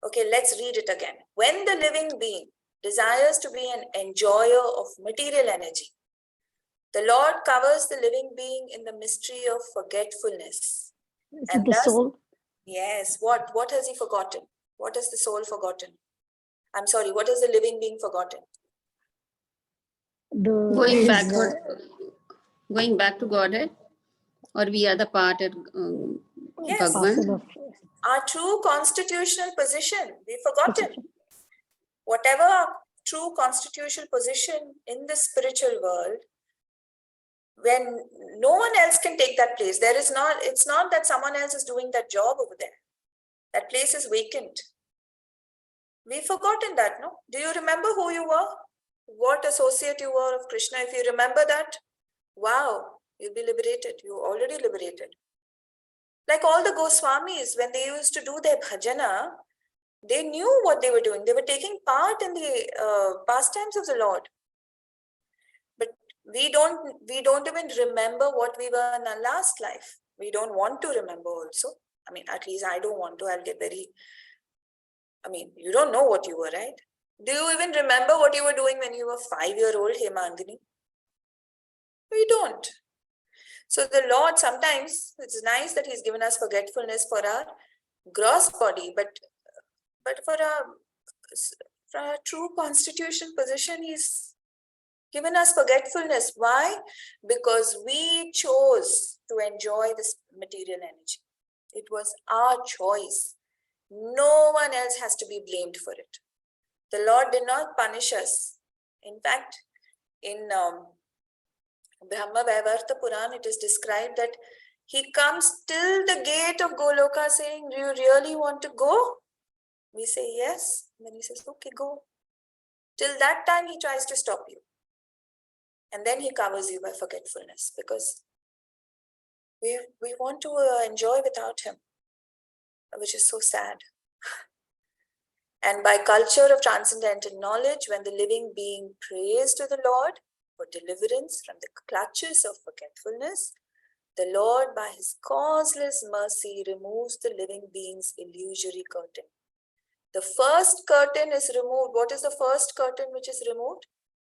Okay, let's read it again. When the living being desires to be an enjoyer of material energy, the Lord covers the living being in the mystery of forgetfulness. Is And it the thus- soul? Yes, what has he forgotten? What has the soul forgotten? I'm sorry, what has the living being forgotten? Going His, backward, going back to Godhead, or we are the part at Yes. parcel Bhagwan. of Our true constitutional position, we've forgotten. position. Whatever our true constitutional position in the spiritual world, when no one else can take that place, it's not that someone else is doing that job over there. That place is vacant. We've forgotten that, no? Do you remember who you were? What associate you were of Krishna? If you remember that, wow, you'll be liberated. You're already liberated. Like all the Goswamis, when they used to do their bhajana, they knew what they were doing. They were taking part in the pastimes of the Lord. But we don't even remember what we were in our last life. We don't want to remember also. I mean, at least I don't want to. I'll get very, you don't know what you were, right? Do you even remember what you were doing when you were 5-year-old, Hemangini? We don't. So the Lord, sometimes it's nice that he's given us forgetfulness for our gross body, but for our true constitutional position, he's given us forgetfulness. Why? Because we chose to enjoy this material energy. It was our choice. No one else has to be blamed for it. The Lord did not punish us. In fact, in Brahma Vaivarta Puran, it is described that he comes till the gate of Goloka saying, do you really want to go? We say yes. And then he says, okay, go. Till that time, he tries to stop you. And then he covers you by forgetfulness because we want to enjoy without him, which is so sad. And by culture of transcendental knowledge, when the living being prays to the Lord for deliverance from the clutches of forgetfulness, the Lord, by his causeless mercy, removes the living being's illusory curtain. The first curtain is removed. What is the first curtain which is removed?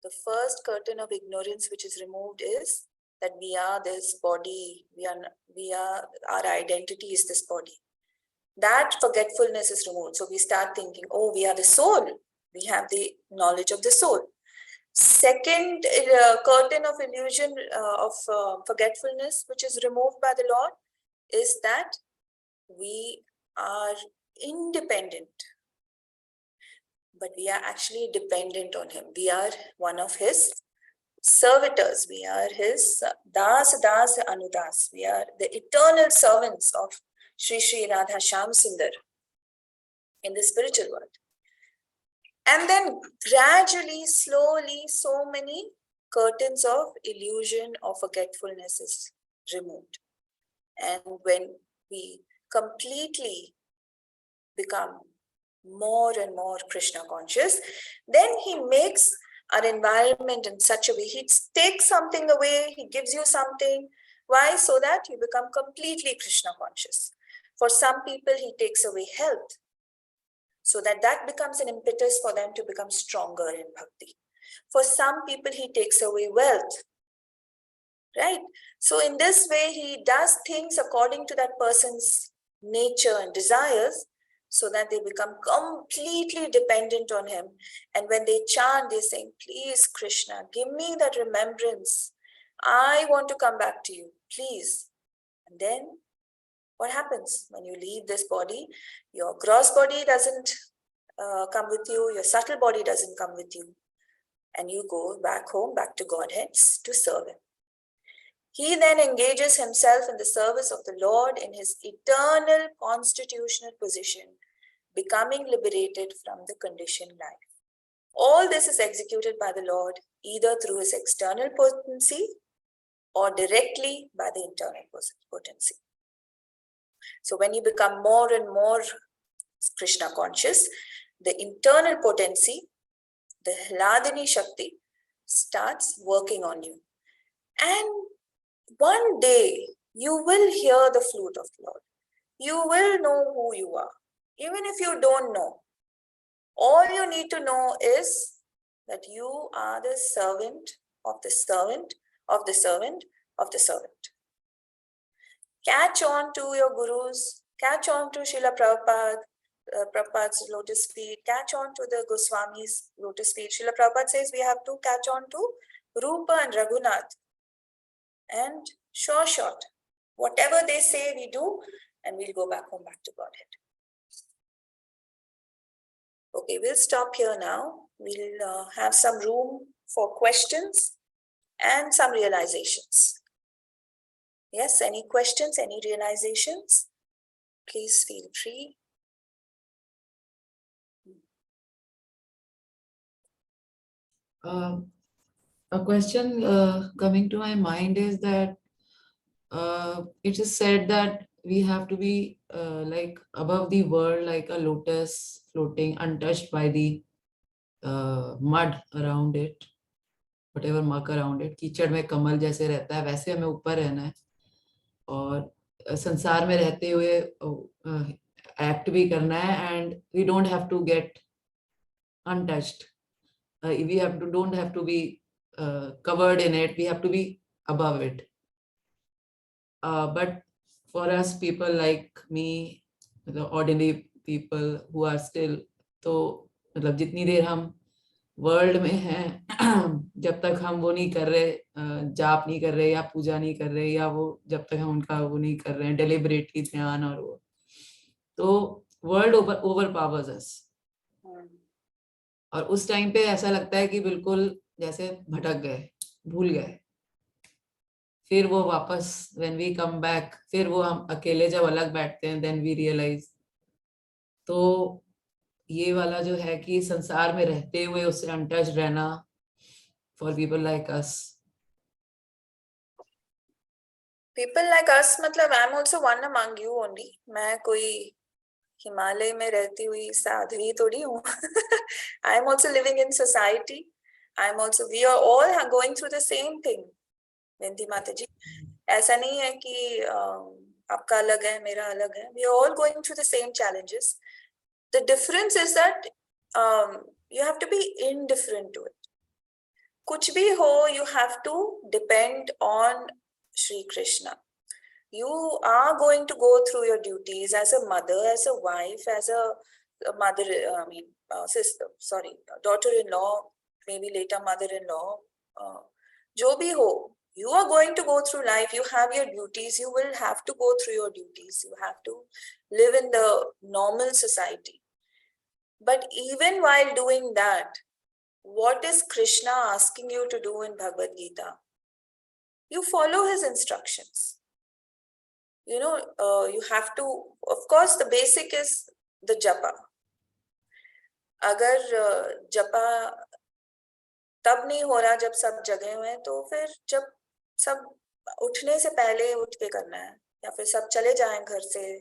The first curtain of ignorance which is removed is that we are this body. Our identity is this body. That forgetfulness is removed. So we start thinking, oh, we are the soul. We have the knowledge of the soul. Second curtain of illusion of forgetfulness, which is removed by the Lord, is that we are independent. But we are actually dependent on him. We are one of his servitors. We are his das anudas. We are the eternal servants of Sri Sri Radha Shyam Sundar in the spiritual world. And then gradually, slowly, so many curtains of illusion or forgetfulness is removed. And when we completely become more and more Krishna conscious, then he makes our environment in such a way, he takes something away, he gives you something. Why? So that you become completely Krishna conscious. For some people, he takes away health, so that becomes an impetus for them to become stronger in bhakti. For some people, he takes away wealth, right? So in this way, he does things according to that person's nature and desires, so that they become completely dependent on him. And when they chant, they're saying, please, Krishna, give me that remembrance. I want to come back to you, please. And then what happens when you leave this body? Your gross body doesn't come with you, your subtle body doesn't come with you. And you go back home, back to Godheads to serve him. He then engages himself in the service of the Lord in his eternal constitutional position, becoming liberated from the conditioned life. All this is executed by the Lord either through his external potency or directly by the internal potency. So when you become more and more Krishna conscious, the internal potency, the Hladini Shakti, starts working on you. And one day you will hear the flute of the Lord. You will know who you are. Even if you don't know, all you need to know is that you are the servant of the servant of the servant of the servant. Catch on to your gurus, catch on to Srila Prabhupada, Prabhupada's lotus feet, catch on to the Goswami's lotus feet. Srila Prabhupada says we have to catch on to Rupa and Raghunath. And sure shot, whatever they say we do, and we'll go back home, back to Godhead. Okay, we'll stop here now. We'll have some room for questions and some realizations. Yes, any questions, any realizations? Please feel free. A question coming to my mind is that it is said that we have to be like above the world, like a lotus floating untouched by the mud around it, whatever muck around it. कीचड़ में कमल जैसे रहता है वैसे हमें ऊपर रहना है और संसार में रहते हुए एक्ट भी करना है and we don't have to get untouched. We don't have to be covered in it. We have to be above it. But for us people like me, the ordinary people who are still, तो मतलब जितनी देर हम world में हैं जब तक हम वो नहीं कर रहे, जाप नहीं कर रहे या पूजा नहीं कर रहे या वो जब तक हम उनका वो नहीं कर रहे हैं डेलिबरेटली ध्यान और वो, तो वर्ल्ड ओवर पावर्स अस. और उस टाइम पे ऐसा लगता है कि बिल्कुल जैसे भटक गए, भूल गए. फिर वो वापस when we come back, फिर वो हम अकेले जब अलग बैठते हैं then we realize. तो ये वाला जो है कि संसार में रहते हुए उससे untouched रहना for people like us. People like us, मतलब I'm also one among you only. मैं कोई हिमालय में रहती हुई साध्वी थोड़ी हूँ. I'm also living in society. We are all going through the same thing. Binti Mataji, ऐसा नहीं है कि आपका अलग है, मेरा अलग है. We are all going through the same challenges. The difference is that you have to be indifferent to it. कुछ भी हो, you have to depend on Shri Krishna. You are going to go through your duties as a mother, as a wife, as a mother, sister, daughter-in-law, maybe later mother-in-law. Jo bhi ho, you are going to go through life. You have your duties. You will have to go through your duties. You have to live in the normal society. But even while doing that, what is Krishna asking you to do in Bhagavad Gita? You follow his instructions. You know, you have to, of course, the basic is the japa. अगर जपा तब नहीं हो रहा जब सब जगे हुए हैं, तो फिर जब सब उठने से पहले उठ के करना है, या फिर सब चले जाएं घर से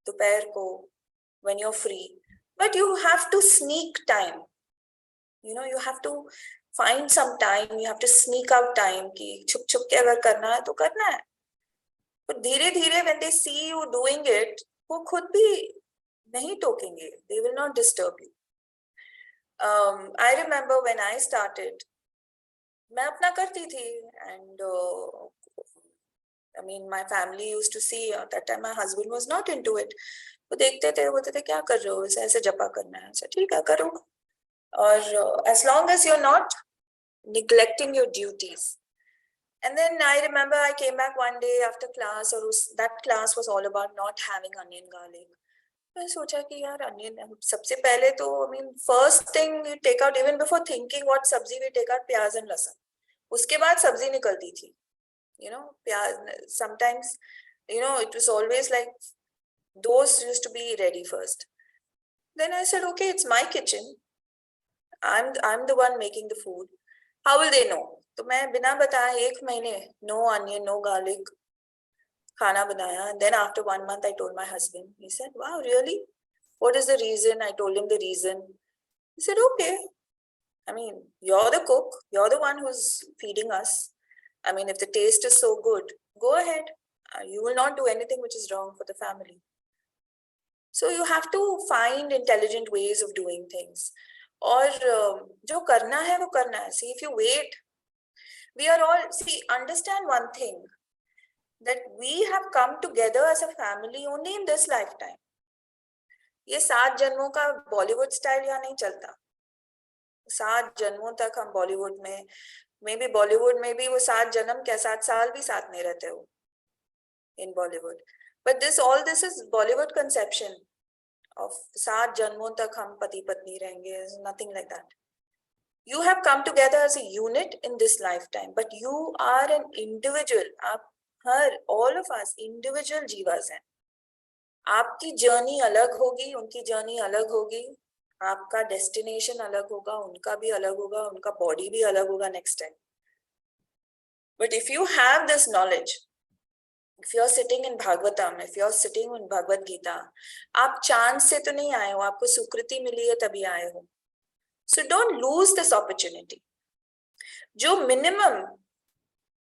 दोपहर को when you're free. But you have to sneak time. You know, you have to find some time. You have to sneak out time कि छुप छुप के अगर करना है तो करना है. But धीरे धीरे when they see you doing it, वो खुद भी नहीं टोकेंगे. They will not disturb you. I remember when I started, मैं अपना करती थी, and I mean my family used to see that time my husband was not into it, वो देखते थे, बोलते थे क्या कर रहे हो, ऐसे ऐसे जपा करना है, ऐसा ठीक है करो, और as long as you're not neglecting your duties. And then I remember I came back one day after class, और that class was all about not having onion garlic. मैं सोचा कि यार onion, सबसे पहले तो I mean first thing you take out, even before thinking what sabzi we take out, प्याज and लहसुन. उसके बाद सब्जी निकलती थी, you know, प्याज. Sometimes, you know, it was always like those used to be ready first. Then I said, okay, it's my kitchen. I'm the one making the food. How will they know? तो मैं बिना बताए 1 महीने no onion, no garlic खाना बनाया. And then after 1 month, I told my husband. He said, wow, really? What is the reason? I told him the reason. He said, okay. I mean, you're the cook. You're the one who's feeding us. I mean, if the taste is so good, go ahead. You will not do anything which is wrong for the family. So you have to find intelligent ways of doing things. और जो करना है वो करना है. See, if you wait, we are all, see, understand one thing, that we have come together as a family only in this lifetime. ये 7 जन्मों का बॉलीवुड स्टाइल यहाँ नहीं चलता. 7 जन्मों तक हम बॉलीवुड में, मे बी बॉलीवुड में भी वो 7 जन्म क्या 7 साल भी साथ नहीं रहते हो in Bollywood. But all this is Bollywood conception of 7 जन्मों तक हम पति पत्नी रहेंगे. There's nothing like that. You have come together as a unit in this lifetime, but you are an individual. आप हर, all of us individual जीवास हैं. आपकी journey अलग होगी, उनकी जर्नी अलग होगी, आपका डेस्टिनेशन अलग होगा, उनका भी अलग होगा, उनका बॉडी भी अलग होगा next time. But if you have this knowledge, if you're sitting in Bhagavatam, if you're sitting in Bhagavad Gita, आप चांद से तो नहीं आए हो, आपको सुकृति मिली है तभी आए हो. So don't lose this opportunity. जो minimum,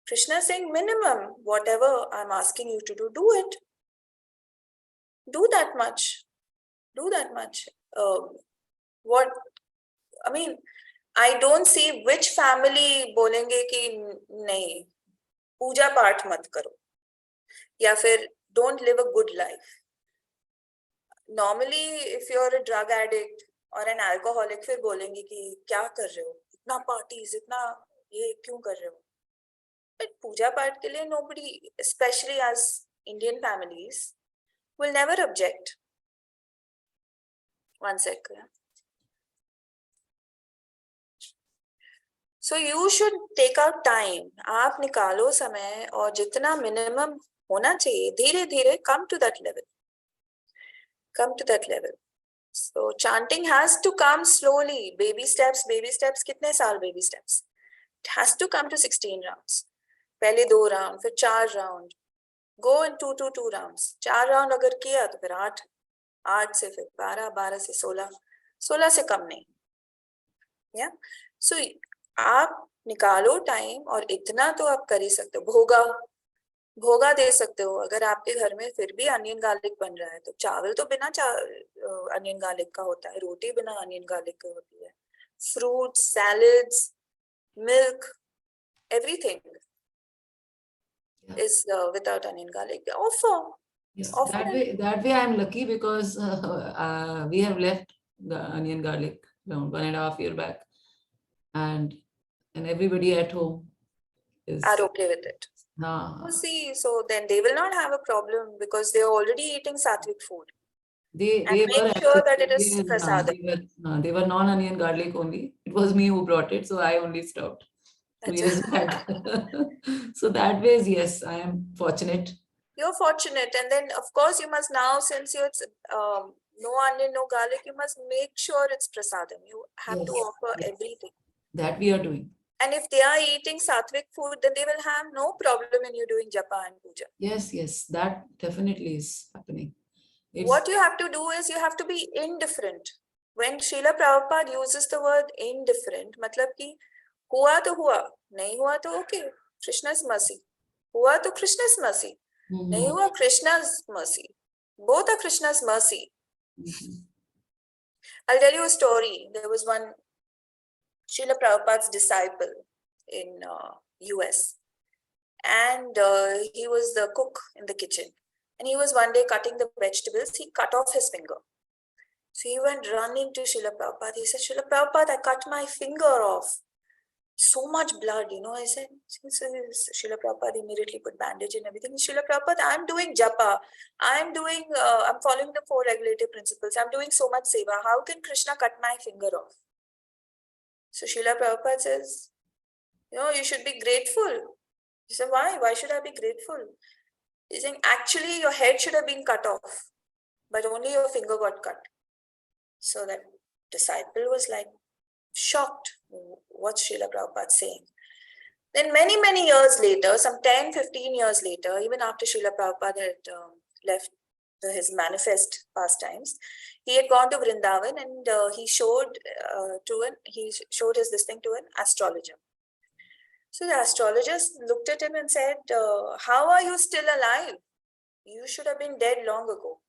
Krishna is saying minimum, whatever I'm asking you to do, do it. Do that much. Do that much. What, I mean, I don't see which family बोलेंगे कि नहीं, पूजा पाठ मत करो, या फिर don't live a good life. Normally, if you're a drug addict or an alcoholic, फिर बोलेंगे कि क्या कर रहे हो, इतना parties, इतना ये क्यों कर रहे हो. But पूजा पाठ के लिए nobody, especially as Indian families, will never object. One sec. So you should take out time. आप निकालो समय और जितना minimum होना चाहिए, धीरे धीरे come to that level. Come to that level. So chanting has to come slowly, baby steps, कितने साल baby steps? It has to come to 16 rounds. पहले 2 round, फिर 4 round. Go in 2 rounds. 4 round अगर किया तो फिर 8, 8 से फिर 12, 12 से 16, 16 से कम नहीं. Yeah. So आप निकालो टाइम और इतना तो आप कर ही सकते हो. भोगा दे सकते हो. अगर आपके घर में फिर भी अनियन गार्लिक बन रहा है तो चावल तो बिना अनियन गार्लिक का होता है, रोटी बिना अनियन गार्लिक का होती है, fruits, salads, milk, everything is without onion garlic. Offer. Yes, Offer. that way I'm lucky because we have left the onion garlic around 1.5 years back, and everybody at home is Are okay with it. You see, so then they will not have a problem because they are already eating sattvic food. They And were make sure that it actually- is prasadam. they were non-onion garlic only. It was me who brought it, so I only stopped 2 years back. So that way, yes, I am fortunate. You're fortunate, and then of course you must now, since it's no onion, no garlic, you must make sure it's prasadam. You have to Yes, offer yes. everything. That we are doing. And if they are eating sattvic food, then they will have no problem in you doing japa and puja. Yes, that definitely is happening. What you have to do is you have to be indifferent. When Srila Prabhupada uses the word indifferent, matlab ki hua to hua, nahi hua to okay, Krishna's mercy. Hua to Krishna's mercy. Mhm. Nahi hua, Krishna's mercy. Both are Krishna's mercy. Mhm. I'll tell you a story. There was one Srila Prabhupada's disciple in US, and he was the cook in the kitchen. And he was one day cutting the vegetables, he cut off his finger. So he went running to Srila Prabhupada. He said, Srila Prabhupada, I cut my finger off. So much blood, I said, Srila Prabhupada immediately put bandage and everything. Srila Prabhupada, I'm doing japa. I'm following the 4 regulative principles. I'm doing so much seva. How can Krishna cut my finger off? So Srila Prabhupada says, you should be grateful. He said, why? Why should I be grateful? He's saying, actually, your head should have been cut off, but only your finger got cut. So that disciple was like shocked. What's Srila Prabhupada saying? Then many years later, some 10, 15 years later, even after Srila Prabhupada had left his manifest pastimes, he had gone to Vrindavan and he showed his this thing to an astrologer. So the astrologer looked at him and said, how are you still alive? You should have been dead long ago.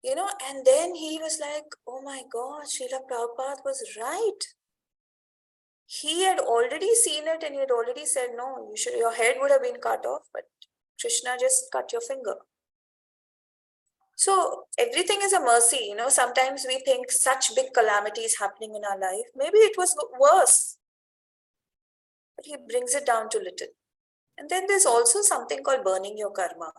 And then he was like, oh my God, Srila Prabhupada was right. He had already seen it and he had already said, no, your head would have been cut off, but Krishna just cut your finger. So everything is a mercy. Sometimes we think such big calamities happening in our life. Maybe it was worse. But he brings it down to little. And then there's also something called burning your karma.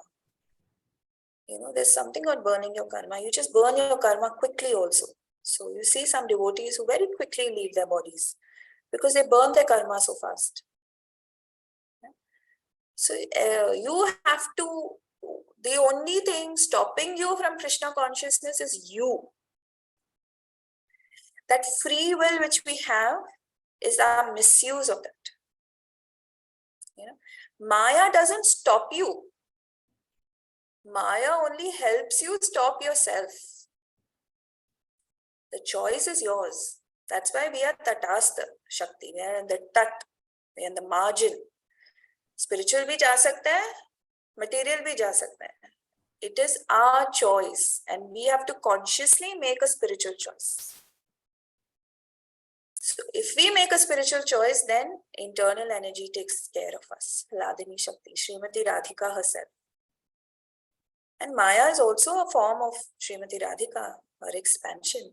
There's something called burning your karma. You just burn your karma quickly also. So you see some devotees who very quickly leave their bodies because they burn their karma so fast. So you have to, the only thing stopping you from Krishna consciousness is you. That free will which we have is our misuse of that. Maya doesn't stop you. Maya only helps you stop yourself. The choice is yours. That's why we are Tatastha Shakti. We are in the Tat. We are in the margin. Spiritual bhi ja sakta hai, material bhi ja sakta hai. It is our choice and we have to consciously make a spiritual choice. So if we make a spiritual choice, then internal energy takes care of us. Hladini Shakti, Srimati Radhika herself. And Maya is also a form of Srimati Radhika, her expansion.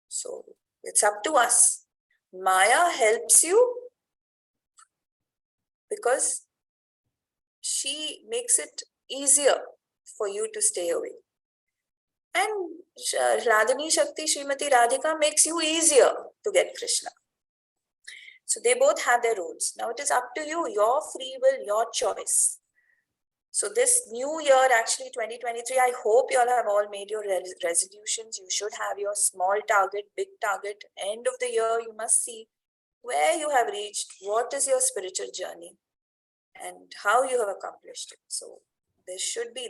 So it's up to us. Maya helps you because she makes it easier for you to stay away. And Hladini Shakti, Srimati Radhika makes you easier to get Krishna. So they both have their roles. Now it is up to you, your free will, your choice. So this new year, actually 2023, I hope you all have all made your resolutions. You should have your small target, big target. End of the year, you must see where you have reached, what is your spiritual journey, and how you have accomplished it. So there should be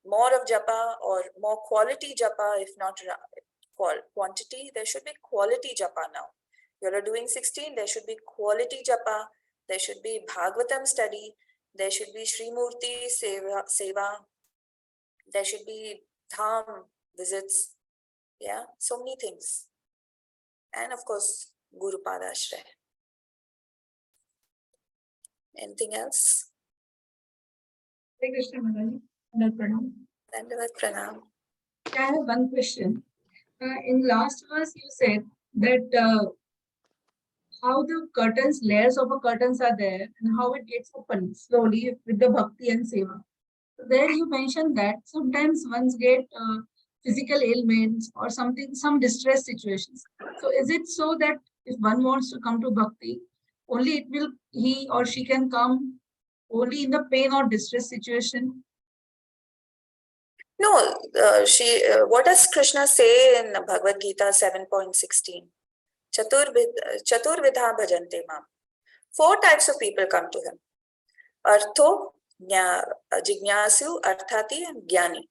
more of japa or more quality japa, if not quantity. There should be quality japa now. You are doing 16, there should be quality japa. There should be Bhagavatam study. There should be Sri Murti Seva. There should be Dham visits. Yeah, so many things. And of course, Guru Padashray. Anything else? Hare Krishna, Mataji. Pranam. Dandavat Pranam. I have one question. In last verse, you said that how the layers of a curtains are there and how it gets opened slowly with the bhakti and seva. So there you mentioned that sometimes ones get physical ailments or something, some distress situations. So is it so that if one wants to come to bhakti, only he or she can come only in the pain or distress situation? No, what does Krishna say in Bhagavad Gita 7.16? Chaturvidha bhajante mam. 4 types of people come to him. Artho, Jignasu, Arthati, and Jnani.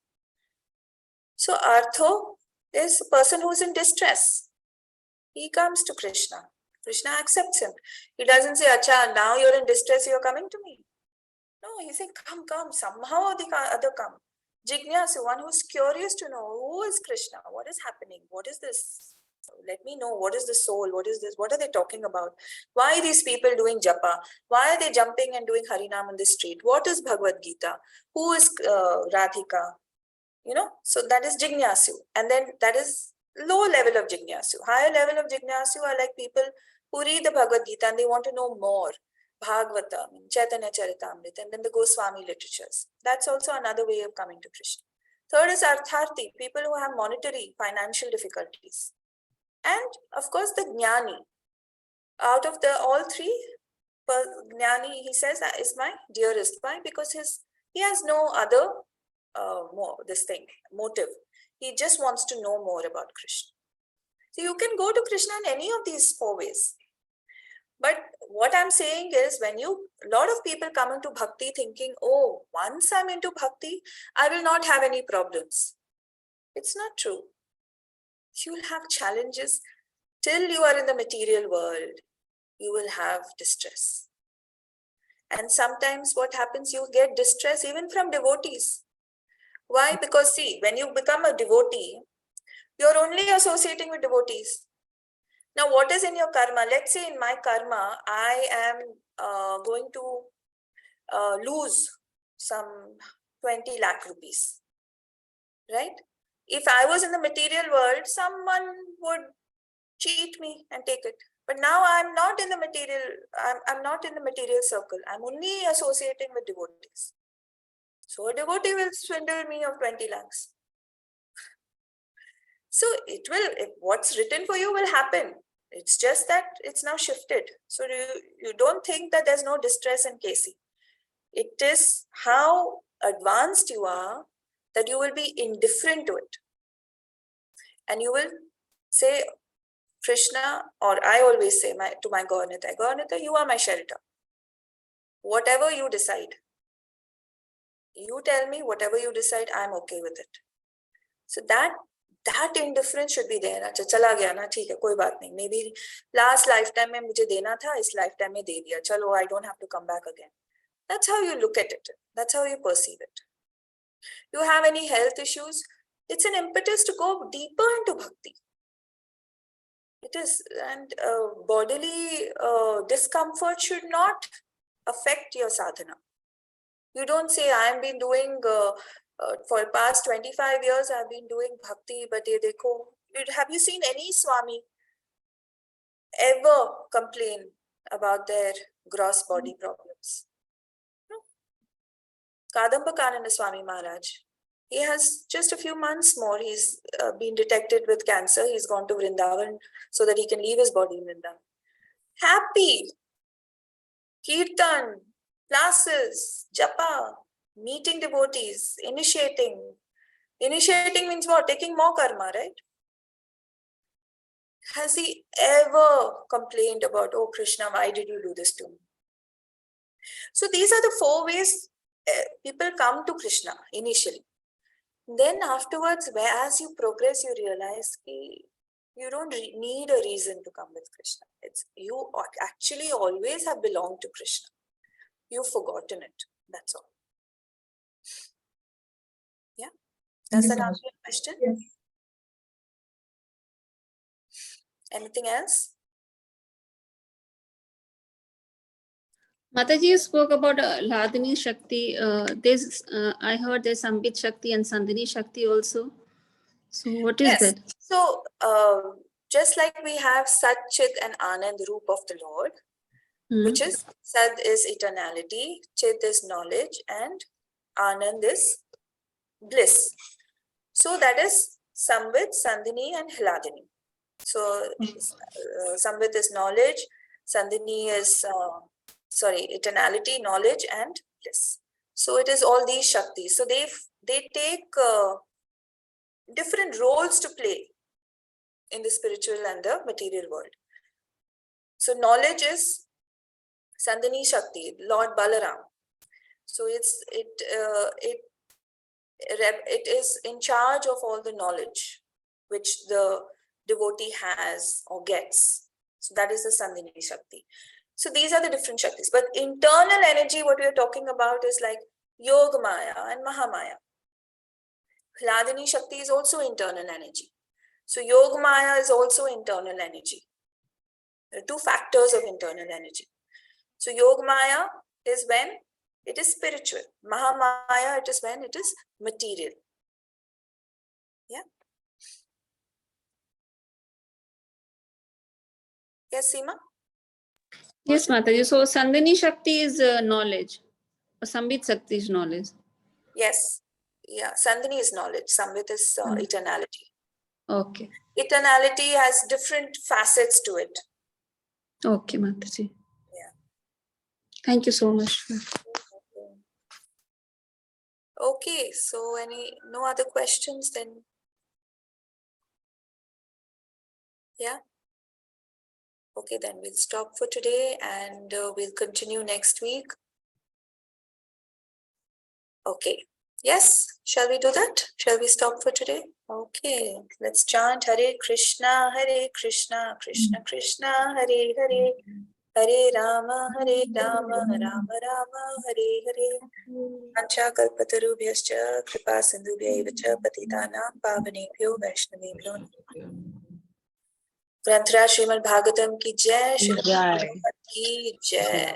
So Artho is a person who is in distress. He comes to Krishna. Krishna accepts him. He doesn't say, Acha, now you're in distress, you're coming to me. No, he says, come, somehow or the other come. Jignasu, one who's curious to know, who is Krishna? What is happening? What is this? Let me know what is the soul, what is this, what are they talking about? Why are these people doing japa? Why are they jumping and doing Harinam on the street? What is Bhagavad Gita? Who is Radhika? So that is Jignasu. And then that is low level of Jignasu. Higher level of Jignasu are like people who read the Bhagavad Gita and they want to know more. Bhagavatam, Chaitanya Charitamrita, and then the Goswami literatures. That's also another way of coming to Krishna. Third is Artharthi, people who have monetary, financial difficulties. And of course, the Jnani. Out of the all three, Jnani, he says, is my dearest. Why? Because he has no other motive. He just wants to know more about Krishna. So you can go to Krishna in any of these 4 ways. But what I'm saying is, when a lot of people come into bhakti thinking, oh, once I'm into bhakti, I will not have any problems. It's not true. You will have challenges till you are in the material world. You will have distress. And sometimes what happens, you get distress even from devotees. Why? Because see, when you become a devotee, you're only associating with devotees. Now, what is in your karma? Let's say in my karma, I am going to lose some 20 lakh rupees, right? If I was in the material world, someone would cheat me and take it. But now I'm not in the material, I'm not in the material circle. I'm only associating with devotees. So a devotee will swindle me of 20 lakhs. So what's written for you will happen. It's just that it's now shifted. So you don't think that there's no distress in Casey. It is how advanced you are that you will be indifferent to it. And you will say, Krishna, or I always say to my Gaur-Nitai, Gaur-Nitai, you are my shelter. Whatever you decide, you tell me, whatever you decide, I'm okay with it. So that indifference should be there. अच्छा चला गया ना, ठीक है, कोई बात नहीं. Maybe last lifetime में मुझे देना था, इस lifetime में दे दिया. चलो, I don't have to come back again. That's how you look at it. That's how you perceive it. You have any health issues? It's an impetus to go deeper into bhakti. It is, and bodily discomfort should not affect your sadhana. You don't say, I have been doing, for the past 25 years, I've been doing bhakti, but ye dekho. Have you seen any Swami ever complain about their gross body problems? No. Kadamba Swami Maharaj, he has just a few months more, he's been detected with cancer. He's gone to Vrindavan so that he can leave his body in Vrindavan. Happy. Kirtan, classes, japa, meeting devotees, initiating. Initiating means what? Taking more karma, right? Has he ever complained about, oh Krishna, why did you do this to me? So these are the 4 ways people come to Krishna initially. Then afterwards, as you progress, you realize you don't need a reason to come with Krishna. You actually always have belonged to Krishna. You've forgotten it. That's all. Yeah. Does that answer your question? Yes. Anything else? Mataji, you spoke about Hladini Shakti. I heard there's Sambit Shakti and Sandhini Shakti also. So what is that? So just like we have Sat, Chit and Anand Roop of the Lord, which is Sad is eternality, Chit is knowledge, and Anand is bliss. So that is Sambit, Sandhini, and Hladini. So Sambit is knowledge, Sandhini is eternality, knowledge, and bliss. So it is all these Shaktis. So they take different roles to play in the spiritual and the material world. So knowledge is Sandhini Shakti, Lord Balaram. So it is in charge of all the knowledge which the devotee has or gets. So that is the Sandhini Shakti. So these are the different Shaktis. But internal energy, what we are talking about is like Yoga Maya and Mahamaya. Hladini Shakti is also internal energy. So Yoga Maya is also internal energy. There are two factors of internal energy. So Yoga Maya is when it is spiritual. Mahamaya, it is when it is material. Yeah. Yes, Seema? Yes, Mataji. So Sandhini Shakti is knowledge. Sambit Shakti is knowledge. Yes. Yeah. Sandhini is knowledge. Sambit is eternality. Okay. Eternality has different facets to it. Okay, Mataji. Yeah. Thank you so much. Okay. So no other questions then? Yeah. Okay, then we'll stop for today and we'll continue next week. Okay. Yes, shall we do that? Shall we stop for today? Okay, let's chant Hare Krishna, Krishna Krishna, Hare Hare, Hare Rama, Rama Rama, Hare Hare. Pancha kalpatarubhyascha kripa sindhubhyaiva cha patitanam pavanebhyo vaishnavebhyo namaha. ग्रंथराज Shrimad Bhagavatam की जय, श्रीमद् भागवत की जय.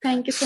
Thank you so